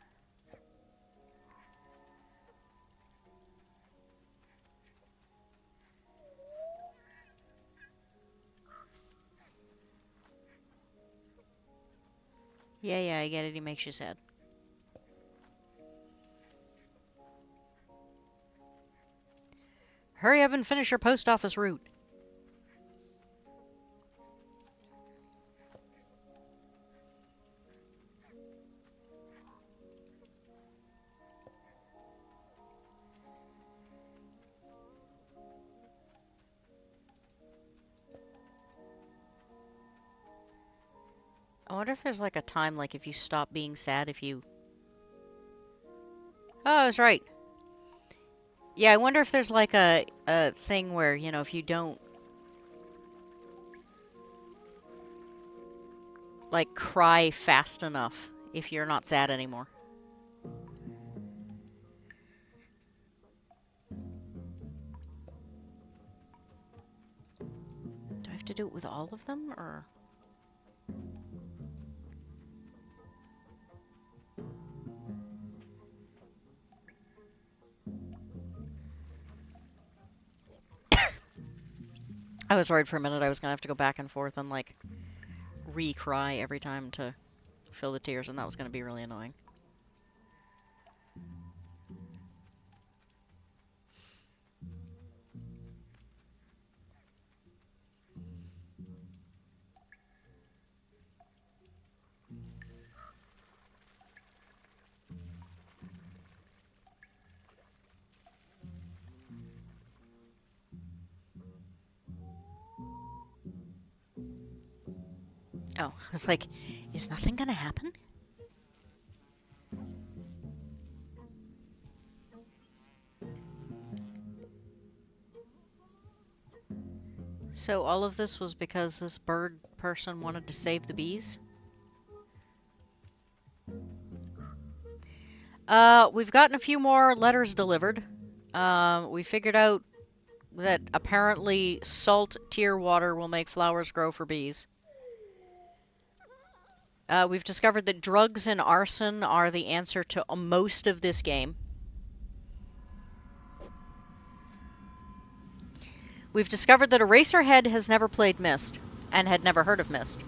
Speaker 1: Yeah, I get it. He makes you sad. Hurry up and finish your post office route. I wonder if there's like a time, like if you stop being sad, if you... Oh, I was right. Yeah, I wonder if there's like a thing where, you know, if you don't like cry fast enough, if you're not sad anymore. Do I have to do it with all of them, or... I was worried for a minute I was gonna have to go back and forth and, like, re-cry every time to fill the tears, and that was gonna be really annoying. Oh, I was like, is nothing gonna happen? So all of this was because this bird person wanted to save the bees? We've gotten a few more letters delivered. We figured out that apparently salt tier water will make flowers grow for bees. We've discovered that drugs and arson are the answer to most of this game. We've discovered that Eraserhead has never played Myst, and had never heard of Myst.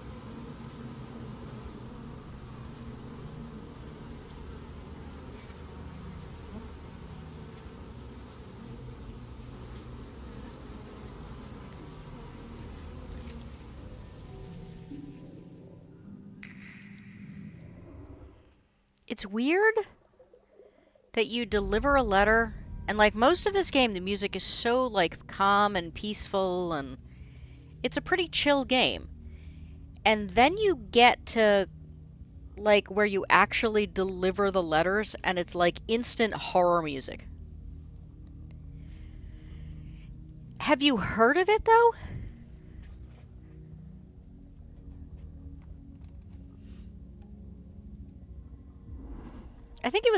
Speaker 1: It's weird that you deliver a letter, and like most of this game, the music is so like calm and peaceful, and it's a pretty chill game. And then you get to like where you actually deliver the letters, and it's like instant horror music. Have you heard of it though? I think it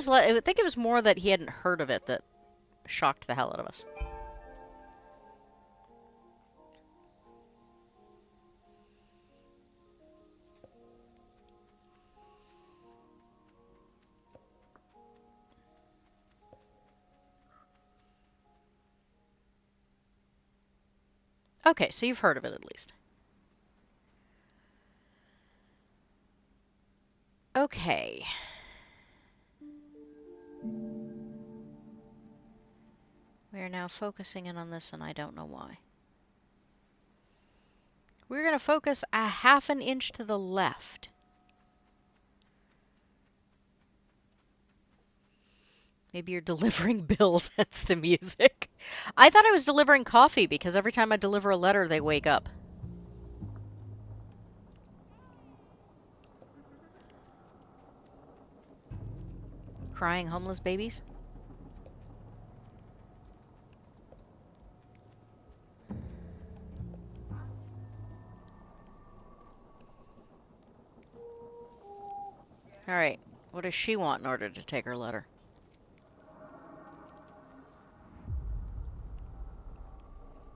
Speaker 1: was more that he hadn't heard of it that shocked the hell out of us. Okay, so you've heard of it at least. Okay. We are now focusing in on this, and I don't know why. We're going to focus a half an inch to the left. Maybe you're delivering bills, that's the music. I thought I was delivering coffee, because every time I deliver a letter, they wake up. Crying homeless babies? Alright, what does she want in order to take her letter?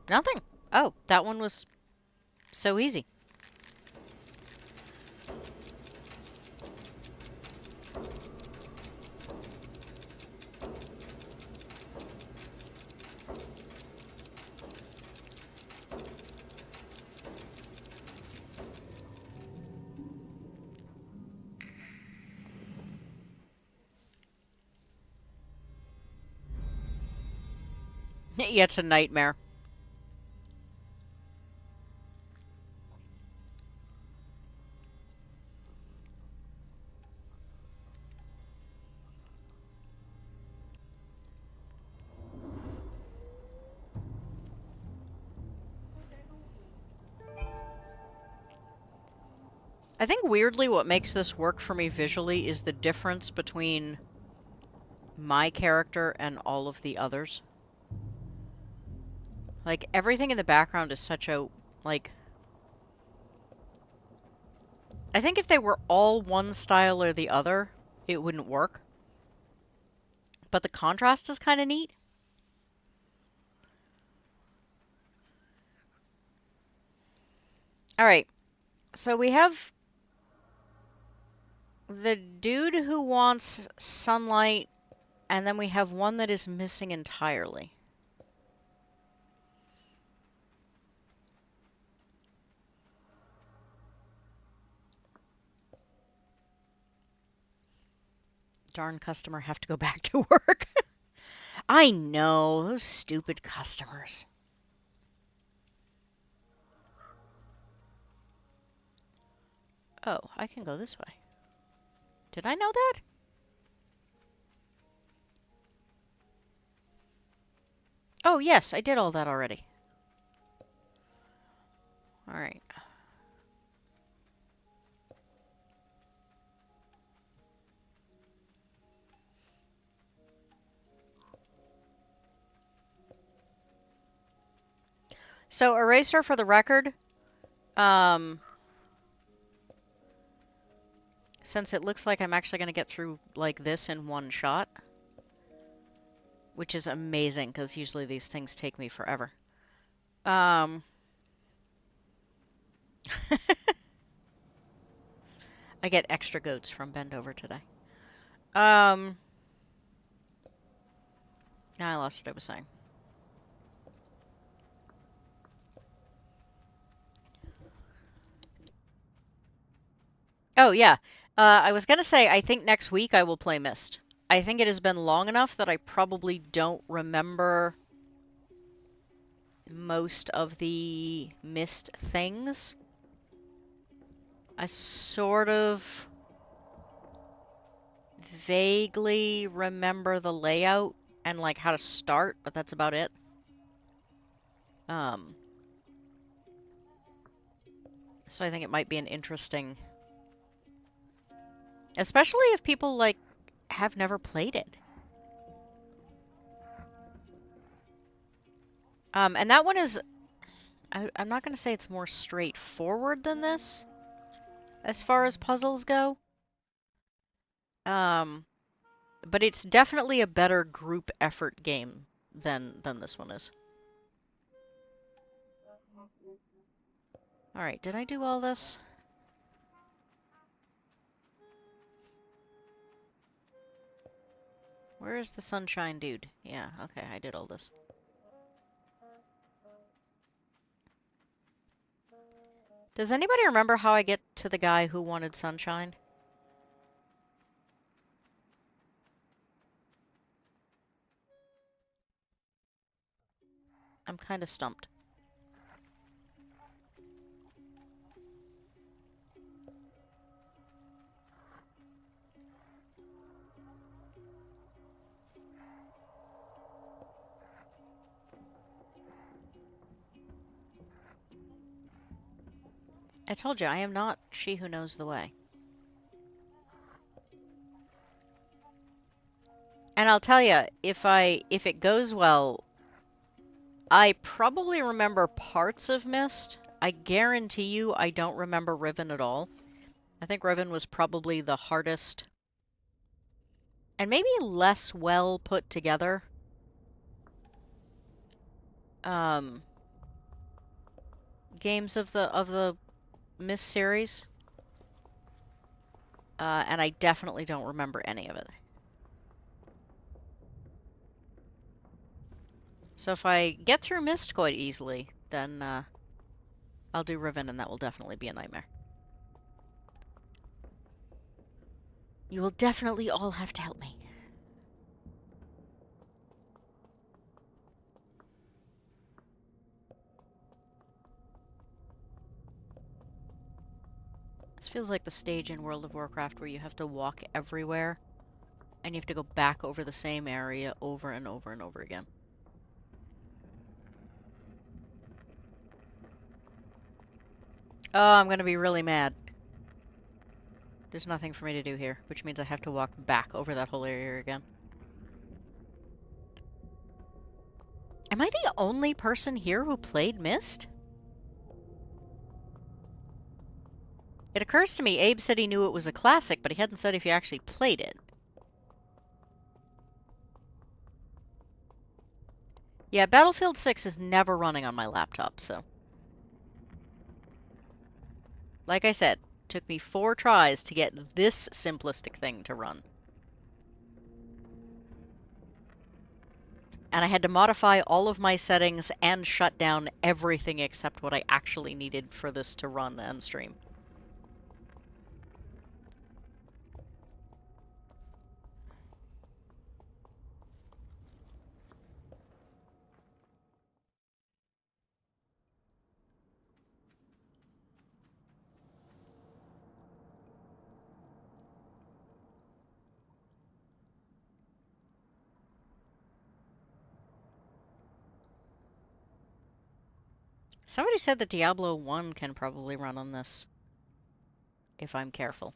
Speaker 1: Nothing. Oh, that one was so easy. Yeah, it's a nightmare. I think weirdly what makes this work for me visually is the difference between my character and all of the others. Like, everything in the background is such a, like... I think if they were all one style or the other, it wouldn't work. But the contrast is kind of neat. Alright, so we have the dude who wants sunlight, and then we have one that is missing entirely. Darn customer, have to go back to work. I know, those stupid customers. Oh, I can go this way. Did I know that? Oh, yes, I did all that already. Alright. So, Eraser, for the record, since it looks like I'm actually going to get through like this in one shot, which is amazing because usually these things take me forever. I get extra goats from Bendover today. Now I lost what I was saying. Oh, yeah. I was gonna say, I think next week I will play Myst. I think it has been long enough that I probably don't remember most of the Myst things. I sort of vaguely remember the layout and like how to start, but that's about it. So I think it might be an interesting, especially if people like have never played it. And that one is, I'm not going to say it's more straightforward than this, as far as puzzles go. But it's definitely a better group effort game than this one is. Alright, did I do all this? Where is the sunshine dude? Yeah, okay, I did all this. Does anybody remember how I get to the guy who wanted sunshine? I'm kind of stumped. I told you, I am not she who knows the way. And I'll tell you, if it goes well, I probably remember parts of Myst. I guarantee you I don't remember Riven at all. I think Riven was probably the hardest and maybe less well put together. Games of the Myst series. And I definitely don't remember any of it. So if I get through Myst quite easily, then I'll do Riven, and that will definitely be a nightmare. You will definitely all have to help me. This feels like the stage in World of Warcraft where you have to walk everywhere, and you have to go back over the same area over and over and over again. Oh, I'm gonna be really mad. There's nothing for me to do here, which means I have to walk back over that whole area again. Am I the only person here who played Myst? It occurs to me, Abe said he knew it was a classic, but he hadn't said if he actually played it. Yeah, Battlefield 6 is never running on my laptop, so... Like I said, took me 4 tries to get this simplistic thing to run. And I had to modify all of my settings and shut down everything except what I actually needed for this to run and stream. Somebody said that Diablo 1 can probably run on this, if I'm careful.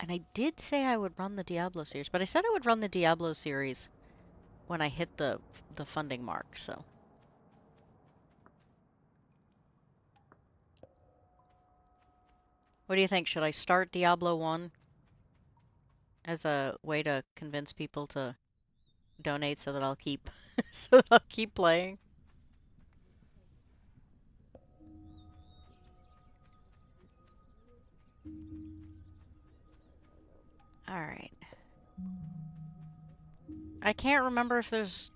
Speaker 1: And I did say I would run the Diablo series, but I said I would run the Diablo series when I hit the funding mark, so... What do you think? Should I start Diablo 1 as a way to convince people to donate so that I'll keep so that I'll keep playing? Alright. I can't remember if there's...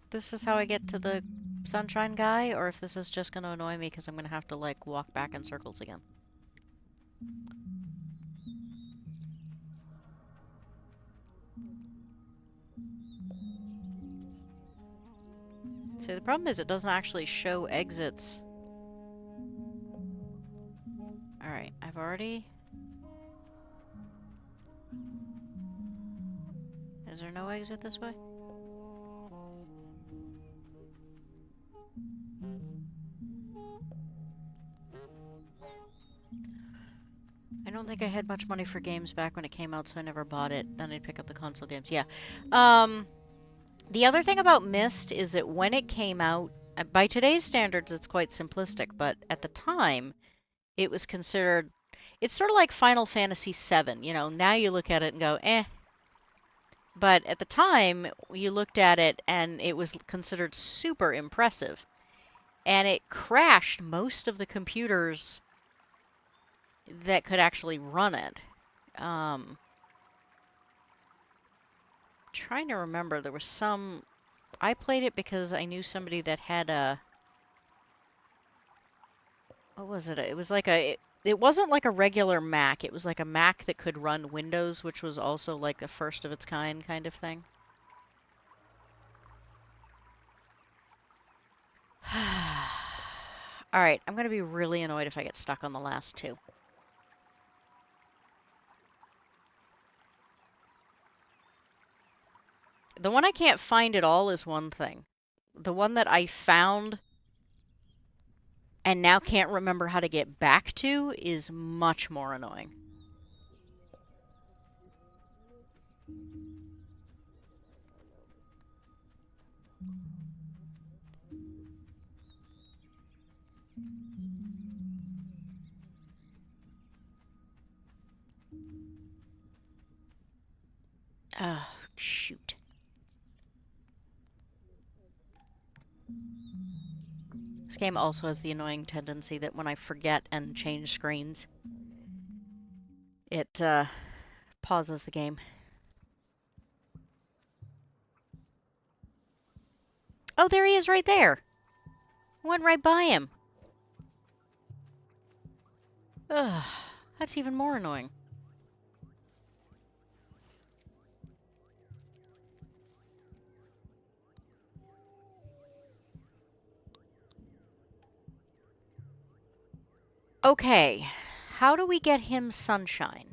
Speaker 1: This is how I get to the sunshine guy, or if this is just gonna annoy me because I'm gonna have to, like, walk back in circles again. See, the problem is it doesn't actually show exits. Alright, I've already... Is there no exit this way? I don't think I had much money for games back when it came out, so I never bought it. Then I'd pick up the console games. Yeah. The other thing about Myst is that when it came out, by today's standards, it's quite simplistic, but at the time, it was considered... It's sort of like Final Fantasy VII, you know, now you look at it and go, eh. But at the time, you looked at it and it was considered super impressive. And it crashed most of the computers that could actually run it. Trying to remember, there was some... I played it because I knew somebody that had a... What was it? It was like a... It wasn't like a regular Mac. It was like a Mac that could run Windows, which was also like the first of its kind of thing. Alright, I'm gonna be really annoyed if I get stuck on the last two. The one I can't find at all is one thing. The one that I found and now can't remember how to get back to is much more annoying. Oh, shoot. This game also has the annoying tendency that when I forget and change screens, it pauses the game. Oh, there he is right there. Went right by him. Ugh, that's even more annoying. Okay, how do we get him sunshine?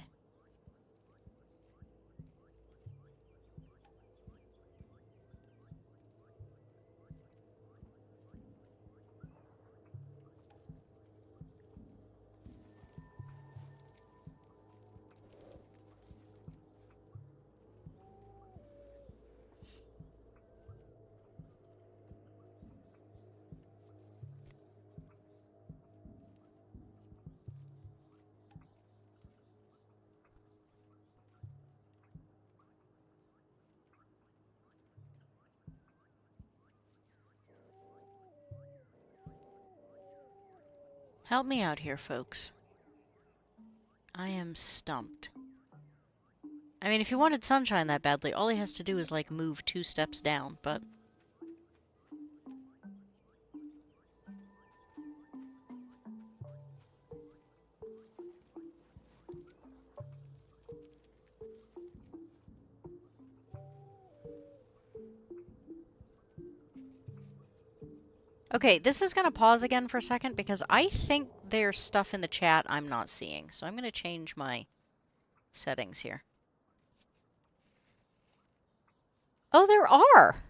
Speaker 1: Help me out here, folks. I am stumped. I mean, if he wanted sunshine that badly, all he has to do is, like, move 2 steps down, but... Okay, this is going to pause again for a second because I think there's stuff in the chat I'm not seeing. So I'm going to change my settings here. Oh, there are!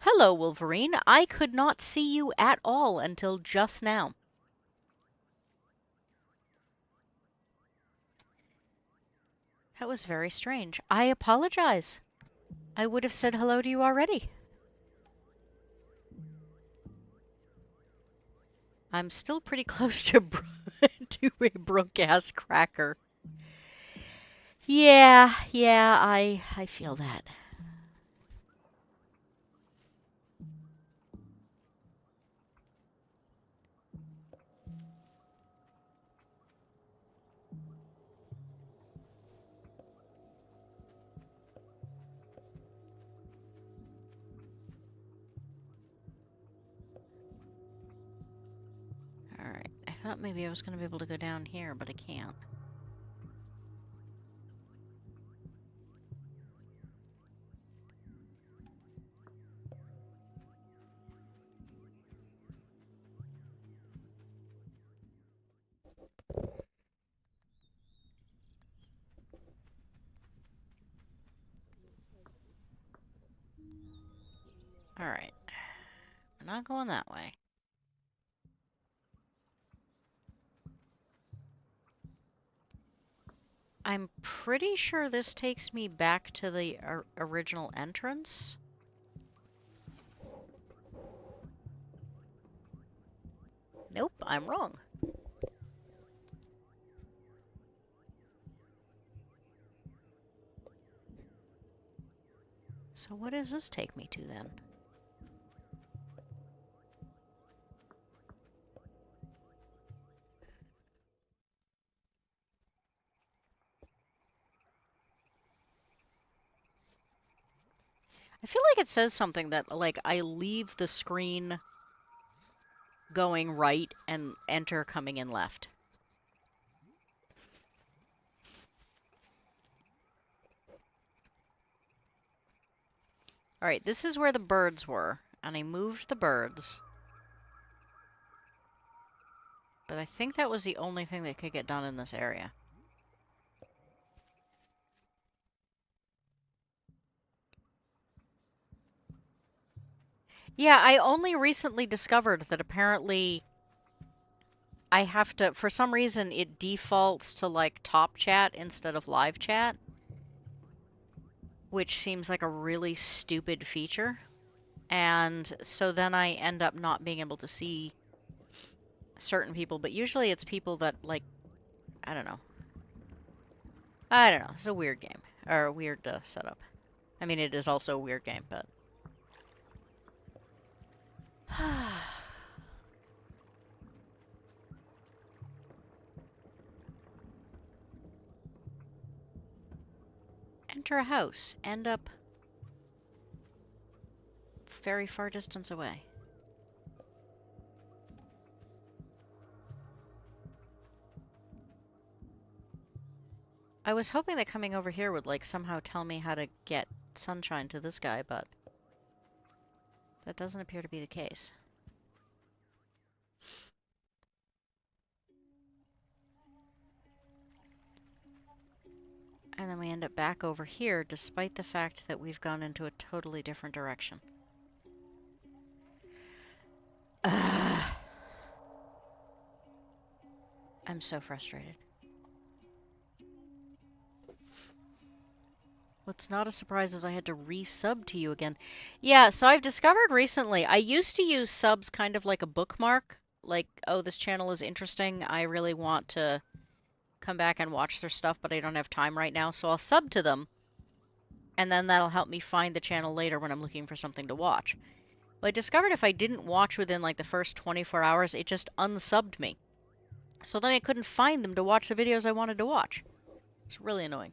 Speaker 1: Hello, Wolverine. I could not see you at all until just now. That was very strange. I apologize. I would have said hello to you already. I'm still pretty close to into a broke-ass cracker. Yeah, I feel that. Alright, I thought maybe I was going to be able to go down here, but I can't. Alright. We're not going that way. I'm pretty sure this takes me back to the original entrance. Nope, I'm wrong. So what does this take me to then? I feel like it says something that, like, I leave the screen going right and enter coming in left. Alright, this is where the birds were, and I moved the birds. But I think that was the only thing that could get done in this area. Yeah, I only recently discovered that apparently I have to, for some reason, it defaults to, like, top chat instead of live chat. Which seems like a really stupid feature. And so then I end up not being able to see certain people, but usually it's people that, like, I don't know. I don't know. It's a weird game. Or a weird setup. I mean, it is also a weird game, but... Enter a house. End up very far distance away. I was hoping that coming over here would, like, somehow tell me how to get sunshine to this guy, but that doesn't appear to be the case. And then we end up back over here, despite the fact that we've gone into a totally different direction. I'm so frustrated. What's not a surprise is I had to resub to you again. Yeah, so I've discovered recently, I used to use subs kind of like a bookmark. Like, oh, this channel is interesting. I really want to come back and watch their stuff, but I don't have time right now, so I'll sub to them. And then that'll help me find the channel later when I'm looking for something to watch. Well, I discovered if I didn't watch within, like, the first 24 hours, it just unsubbed me. So then I couldn't find them to watch the videos I wanted to watch. It's really annoying.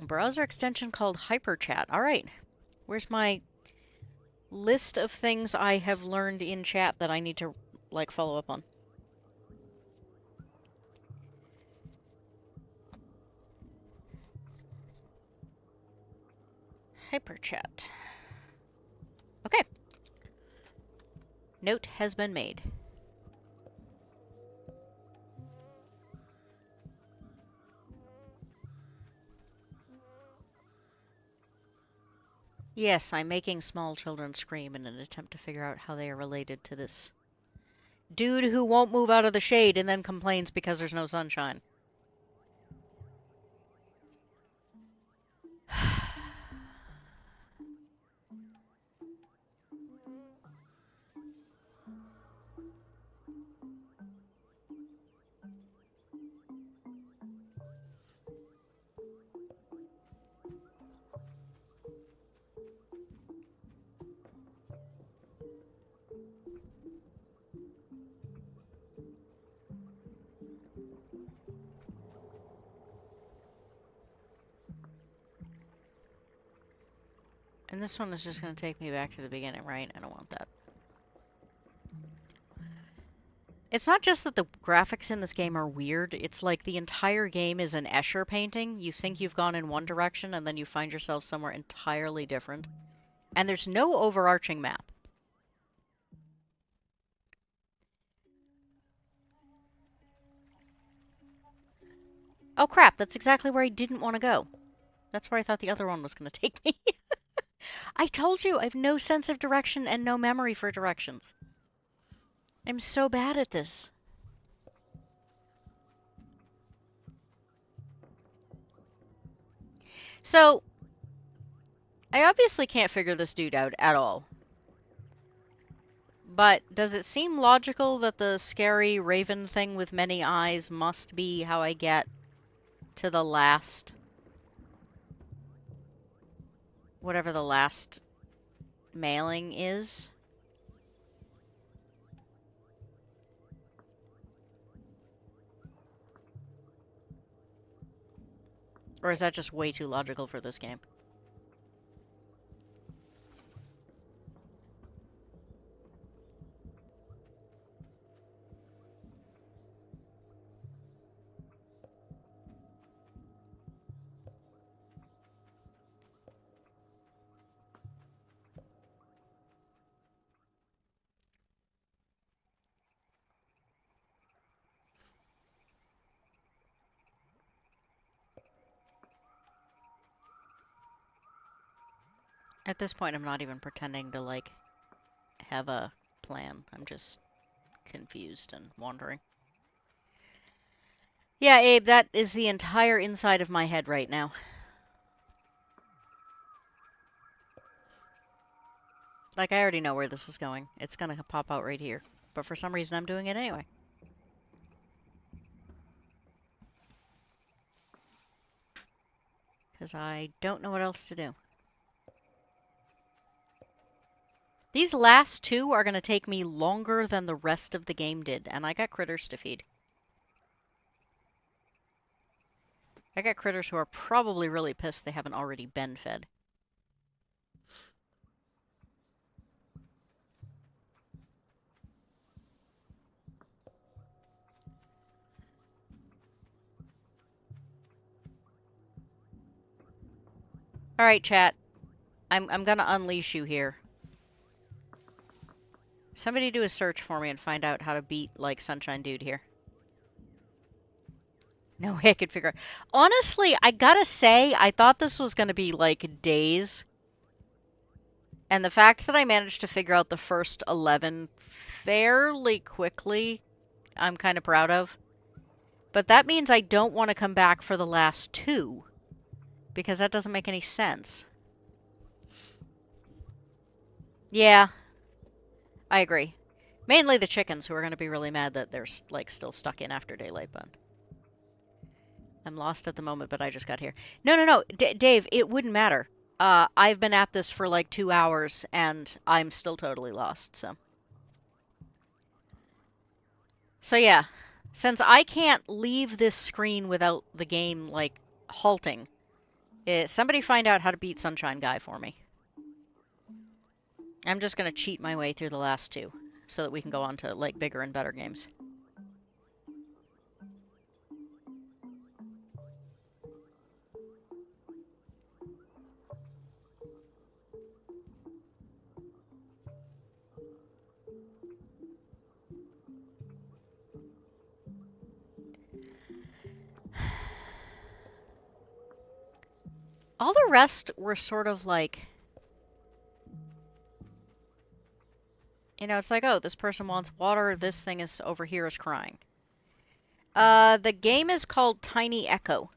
Speaker 1: Browser extension called HyperChat. Alright. Where's my list of things I have learned in chat that I need to, like, follow up on? HyperChat. Okay. Note has been made. Yes, I'm making small children scream in an attempt to figure out how they are related to this dude who won't move out of the shade and then complains because there's no sunshine. And this one is just going to take me back to the beginning, right? I don't want that. It's not just that the graphics in this game are weird, it's like the entire game is an Escher painting. You think you've gone in one direction, and then you find yourself somewhere entirely different. And there's no overarching map. Oh crap, that's exactly where I didn't want to go. That's where I thought the other one was going to take me. I told you, I have no sense of direction and no memory for directions. I'm so bad at this. So, I obviously can't figure this dude out at all. But does it seem logical that the scary raven thing with many eyes must be how I get to the last... whatever the last mailing is? Or is that just way too logical for this game? At this point, I'm not even pretending to, like, have a plan. I'm just confused and wandering. Yeah, Abe, that is the entire inside of my head right now. Like, I already know where this is going. It's gonna pop out right here. But for some reason, I'm doing it anyway. Because I don't know what else to do. These last two are going to take me longer than the rest of the game did, and I got critters to feed. I got critters who are probably really pissed they haven't already been fed. Alright, chat. I'm gonna unleash you here. Somebody do a search for me and find out how to beat, like, Sunshine Dude here. No way I could figure out. Honestly, I gotta say, I thought this was gonna be, like, days. And the fact that I managed to figure out the first 11 fairly quickly, I'm kind of proud of. But that means I don't want to come back for the last two. Because that doesn't make any sense. Yeah. I agree. Mainly the chickens, who are going to be really mad that they're, like, still stuck in after daylight, but... I'm lost at the moment, but I just got here. No. Dave, it wouldn't matter. I've been at this for, like, 2 hours, and I'm still totally lost, so... So, yeah. Since I can't leave this screen without the game, like, halting, somebody find out how to beat Sunshine Guy for me. I'm just gonna cheat my way through the last two, so that we can go on to, like, bigger and better games. All the rest were sort of like... You know, it's like, oh, this person wants water, this thing is over here is crying. The game is called Tiny Echo.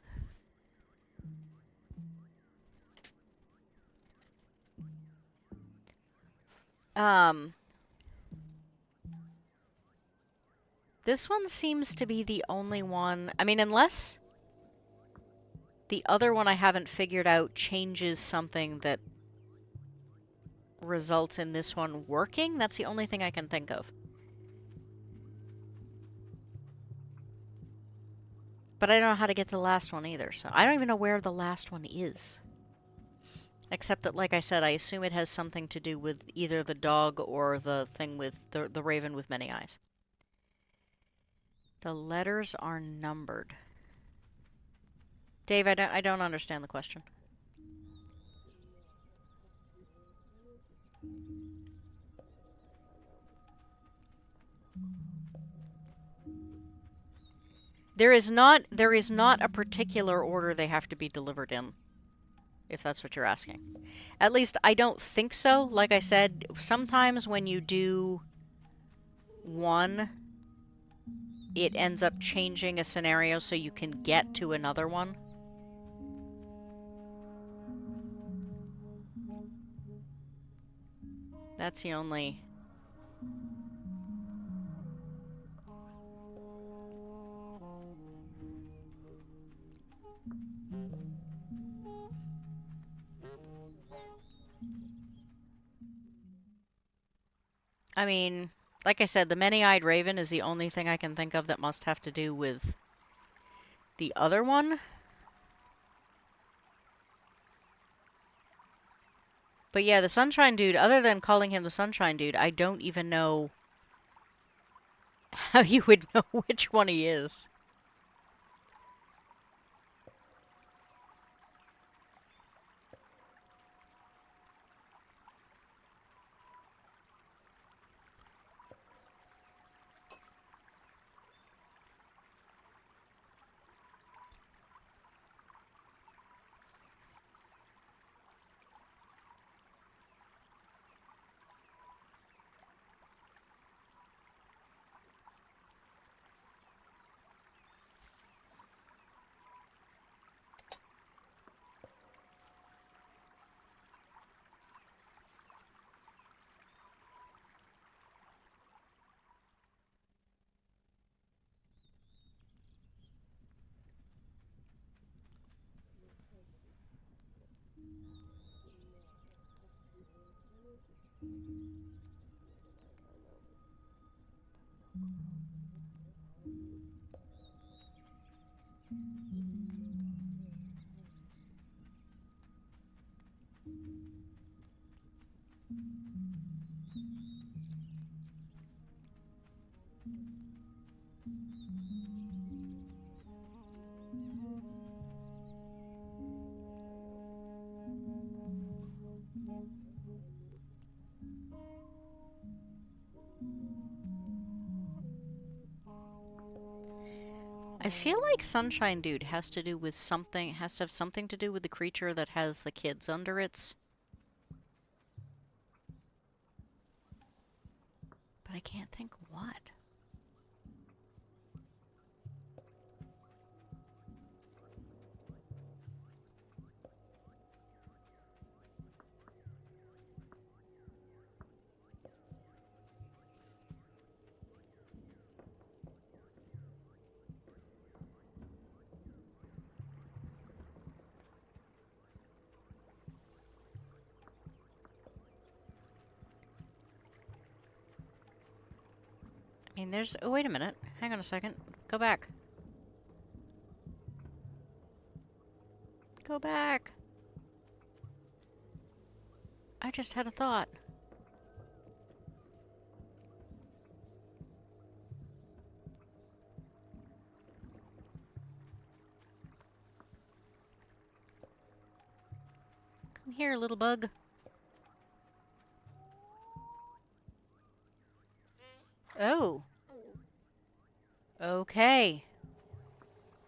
Speaker 1: This one seems to be the only one... I mean, unless the other one I haven't figured out changes something that results in this one working, that's the only thing I can think of. But I don't know how to get to the last one either, so I don't even know where the last one is. Except that, like I said, I assume it has something to do with either the dog or the thing with the raven with many eyes. The letters are numbered. Dave, I don't understand the question. There is not a particular order they have to be delivered in, if that's what you're asking. At least I don't think so. Like I said, sometimes when you do one, it ends up changing a scenario so you can get to another one. That's the only... I mean, like I said, the many-eyed raven is the only thing I can think of that must have to do with the other one. But yeah, the Sunshine Dude, other than calling him the Sunshine Dude, I don't even know how you would know which one he is. I feel like Sunshine Dude has to do with something, has to have something to do with the creature that has the kids under its... But I can't think what. I mean, there's... Oh, wait a minute. Hang on a second. Go back. Go back. I just had a thought. Come here, little bug. Oh. Okay.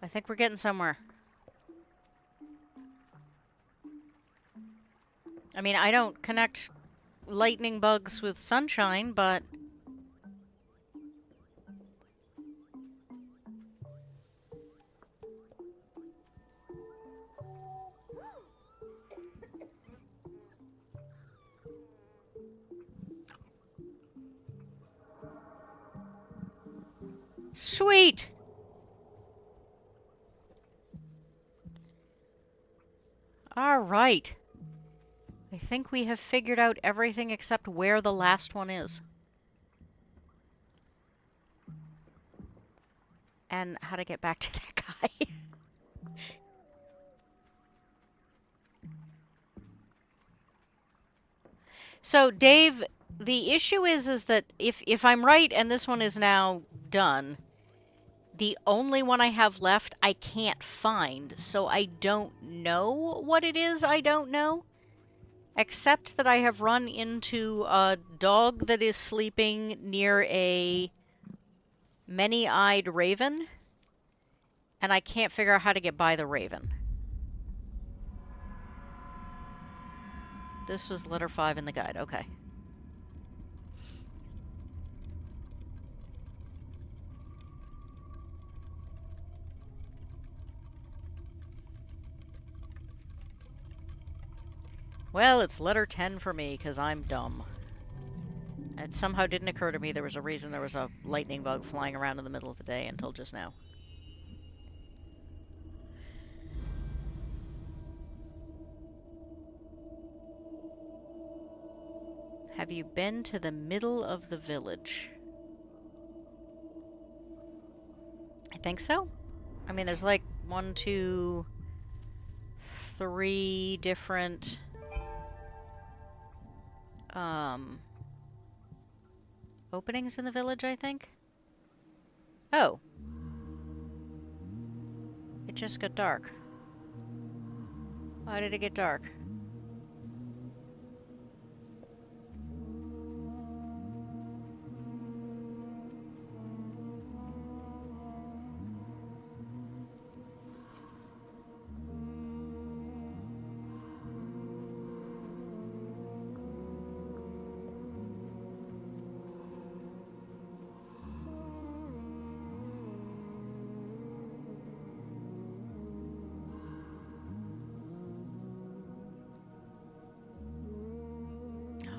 Speaker 1: I think we're getting somewhere. I mean, I don't connect lightning bugs with sunshine, but... Sweet! All right. I think we have figured out everything except where the last one is. And how to get back to that guy. So, Dave, the issue is that if I'm right and this one is now done, the only one I have left I can't find, so I don't know what it is I don't know. Except that I have run into a dog that is sleeping near a many-eyed raven, and I can't figure out how to get by the raven. This was letter 5 in the guide, okay. Well, it's letter 10 for me, because I'm dumb. It somehow didn't occur to me there was a reason there was a lightning bug flying around in the middle of the day until just now. Have you been to the middle of the village? I think so. I mean, there's like 1, 2, 3 different openings in the village, I think. Oh. It just got dark. Why did it get dark?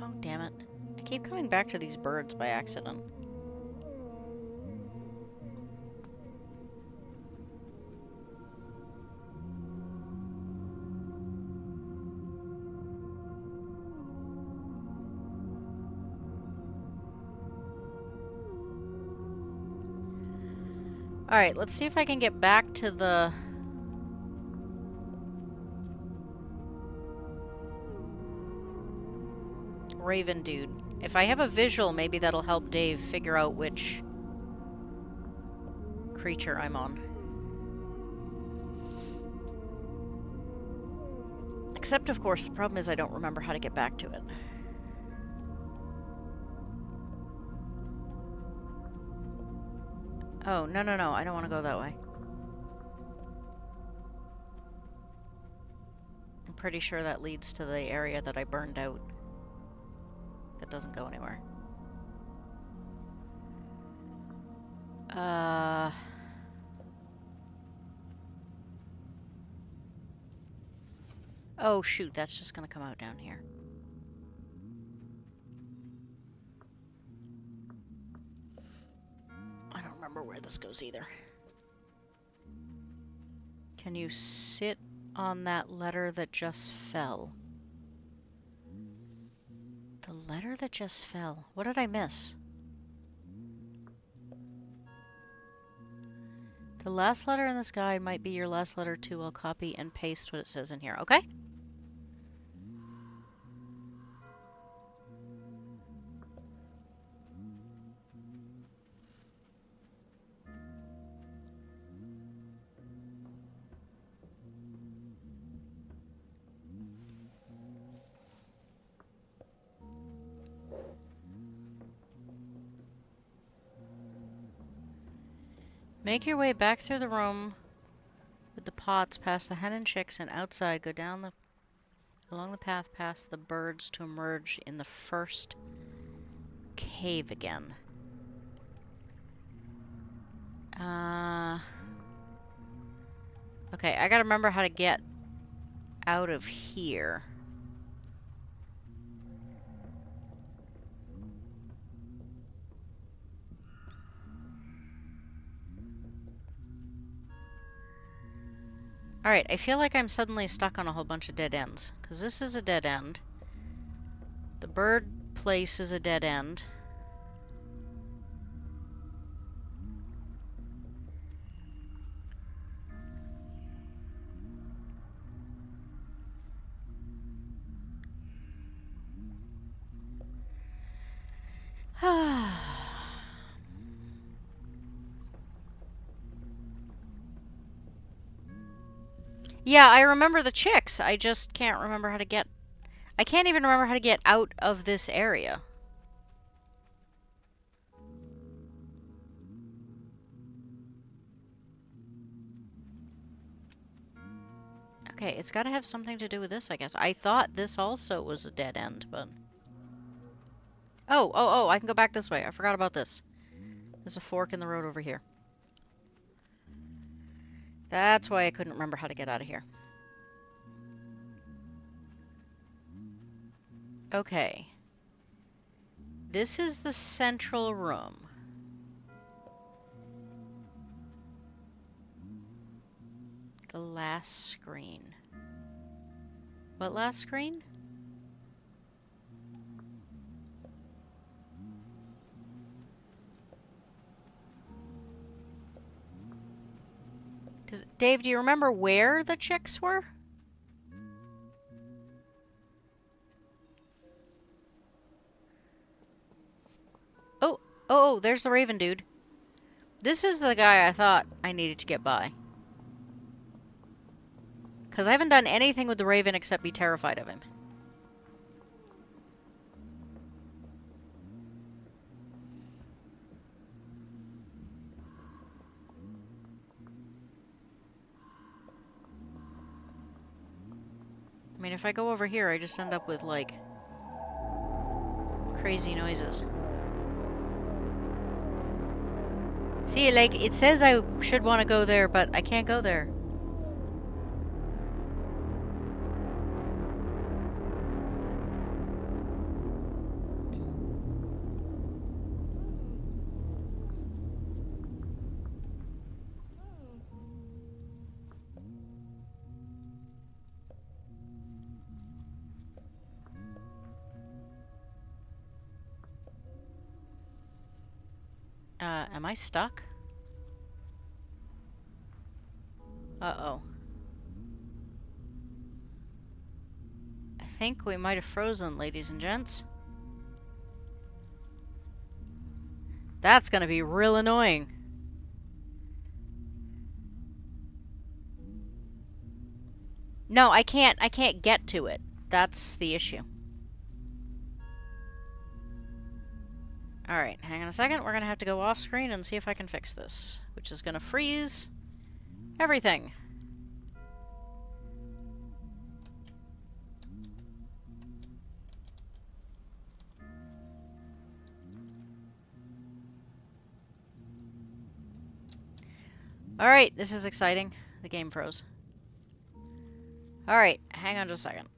Speaker 1: Oh, damn it. I keep coming back to these birds by accident. Alright, let's see if I can get back to the... Raven dude. If I have a visual, maybe that'll help Dave figure out which creature I'm on. Except, of course, the problem is I don't remember how to get back to it. Oh, no, no, no. I don't want to go that way. I'm pretty sure that leads to the area that I burned out. That doesn't go anywhere. Oh, shoot. That's just gonna come out down here. I don't remember where this goes either. Can you sit on that letter that just fell? The letter that just fell. What did I miss? The last letter in this guide might be your last letter too. I'll copy and paste what it says in here. Okay? Make your way back through the room with the pots, past the hen and chicks, and outside. Go down along the path past the birds to emerge in the first cave again. Okay, I gotta remember how to get out of here. Alright, I feel like I'm suddenly stuck on a whole bunch of dead ends. Because this is a dead end. The bird place is a dead end. Yeah, I remember the chicks. I just can't remember how to get... I can't even remember how to get out of this area. Okay, it's gotta have something to do with this, I guess. I thought this also was a dead end, but... Oh, I can go back this way. I forgot about this. There's a fork in the road over here. That's why I couldn't remember how to get out of here. Okay. This is the central room. The last screen. What last screen? Dave, do you remember where the chicks were? Oh, there's the Raven dude. This is the guy I thought I needed to get by. Because I haven't done anything with the Raven except be terrified of him. I mean, if I go over here, I just end up with, like, crazy noises. See, like, it says I should want to go there, but I can't go there. Am I stuck? Uh-oh. I think we might have frozen, ladies and gents. That's gonna be real annoying. No, I can't get to it. That's the issue. Alright, hang on a second. We're gonna have to go off screen and see if I can fix this. Which is gonna freeze everything. Alright, this is exciting. The game froze. Alright, hang on just a second.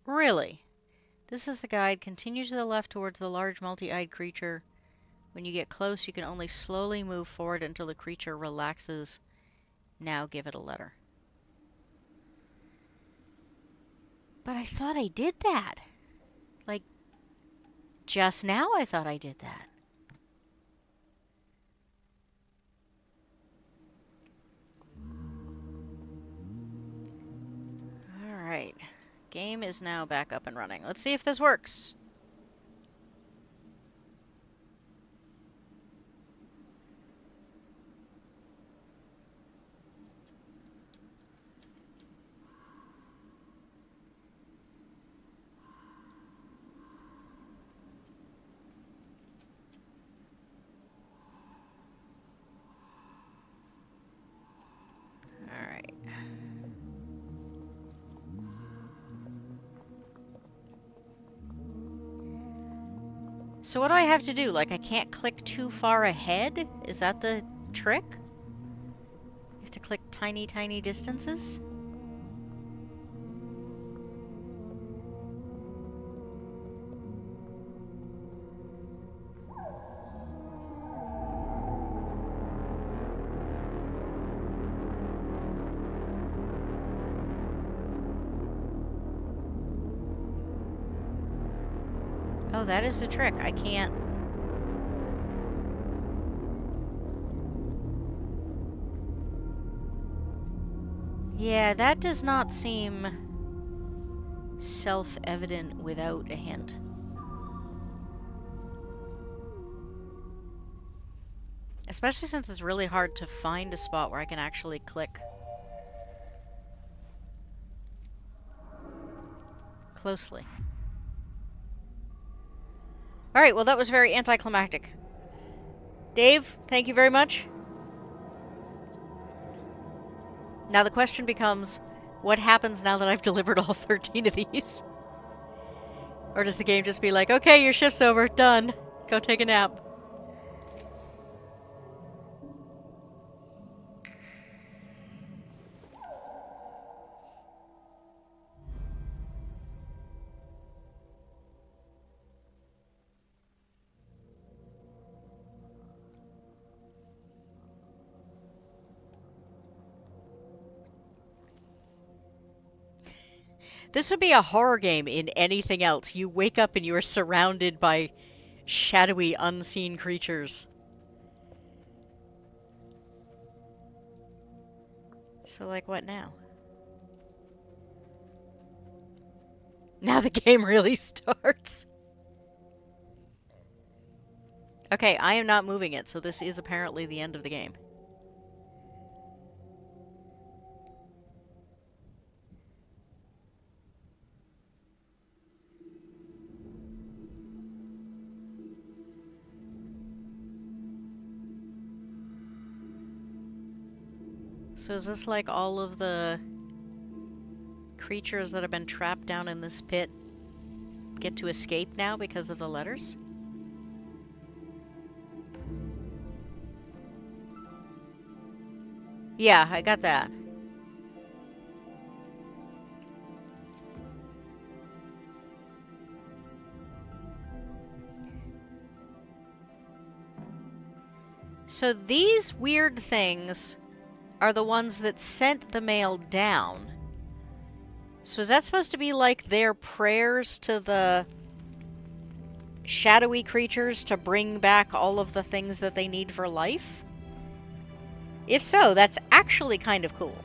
Speaker 1: Really? This is the guide. Continue to the left towards the large multi-eyed creature. When you get close, you can only slowly move forward until the creature relaxes. Now give it a letter. But I thought I did that. Like, just now I thought I did that. Alright. Game is now back up and running. Let's see if this works. Alright. So what do I have to do? Like, I can't click too far ahead? Is that the trick? You have to click tiny, tiny distances? Oh, that is the trick. I can't... Yeah, that does not seem self-evident without a hint. Especially since it's really hard to find a spot where I can actually click closely. Alright, well that was very anticlimactic. Dave, thank you very much. Now the question becomes, what happens now that I've delivered all 13 of these? Or does the game just be like, okay, your shift's over, done. Go take a nap. This would be a horror game in anything else. You wake up and you are surrounded by shadowy, unseen creatures. So, like, what now? Now the game really starts. Okay, I am not moving it, so this is apparently the end of the game. So is this like all of the creatures that have been trapped down in this pit get to escape now because of the letters? Yeah, I got that. So these weird things are the ones that sent the mail down. So is that supposed to be like their prayers to the shadowy creatures to bring back all of the things that they need for life? If so, that's actually kind of cool.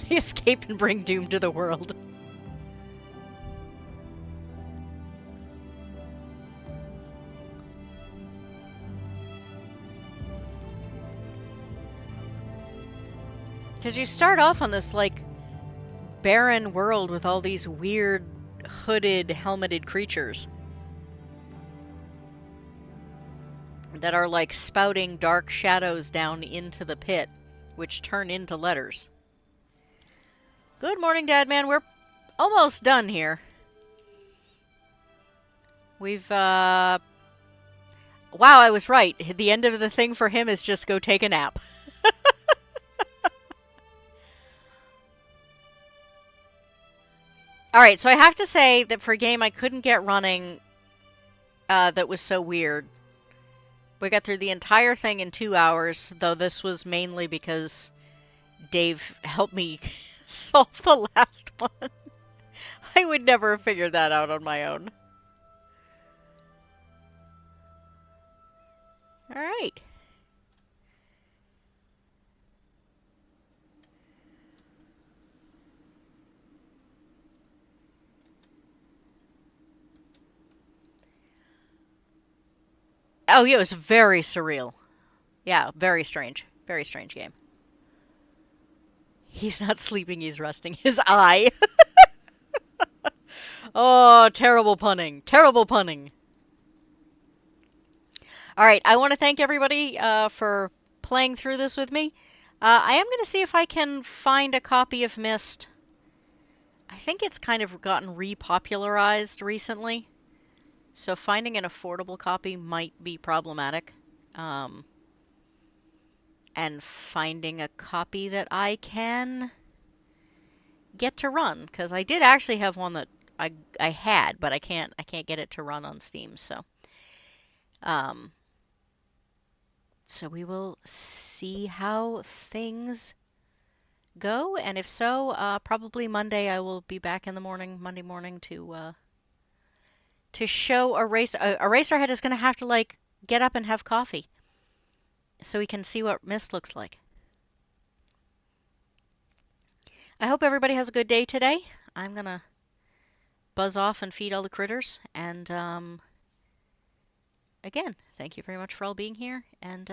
Speaker 1: They escape and bring doom to the world. Because you start off on this, like, barren world with all these weird, hooded, helmeted creatures that are, like, spouting dark shadows down into the pit, which turn into letters. Good morning, Dadman. We're almost done here. We've, Wow, I was right. The end of the thing for him is just go take a nap. Alright, so I have to say that for a game I couldn't get running that was so weird, we got through the entire thing in 2 hours, though this was mainly because Dave helped me solve the last one. I would never have figured that out on my own. Alright. Oh, yeah, it was very surreal. Yeah, very strange. Very strange game. He's not sleeping, he's resting his eye. Oh, terrible punning. Terrible punning. Alright, I want to thank everybody for playing through this with me. I am going to see if I can find a copy of Myst. I think it's kind of gotten repopularized recently. So finding an affordable copy might be problematic. And finding a copy that I can get to run, because I did actually have one that I had, but I can't get it to run on Steam. So So we will see how things go, and if so, probably Monday I will be back in the morning, Monday morning, to show a race. A racerhead is going to have to like get up and have coffee so we can see what mist looks like. I hope everybody has a good day today. I'm gonna buzz off and feed all the critters, and again, thank you very much for all being here, and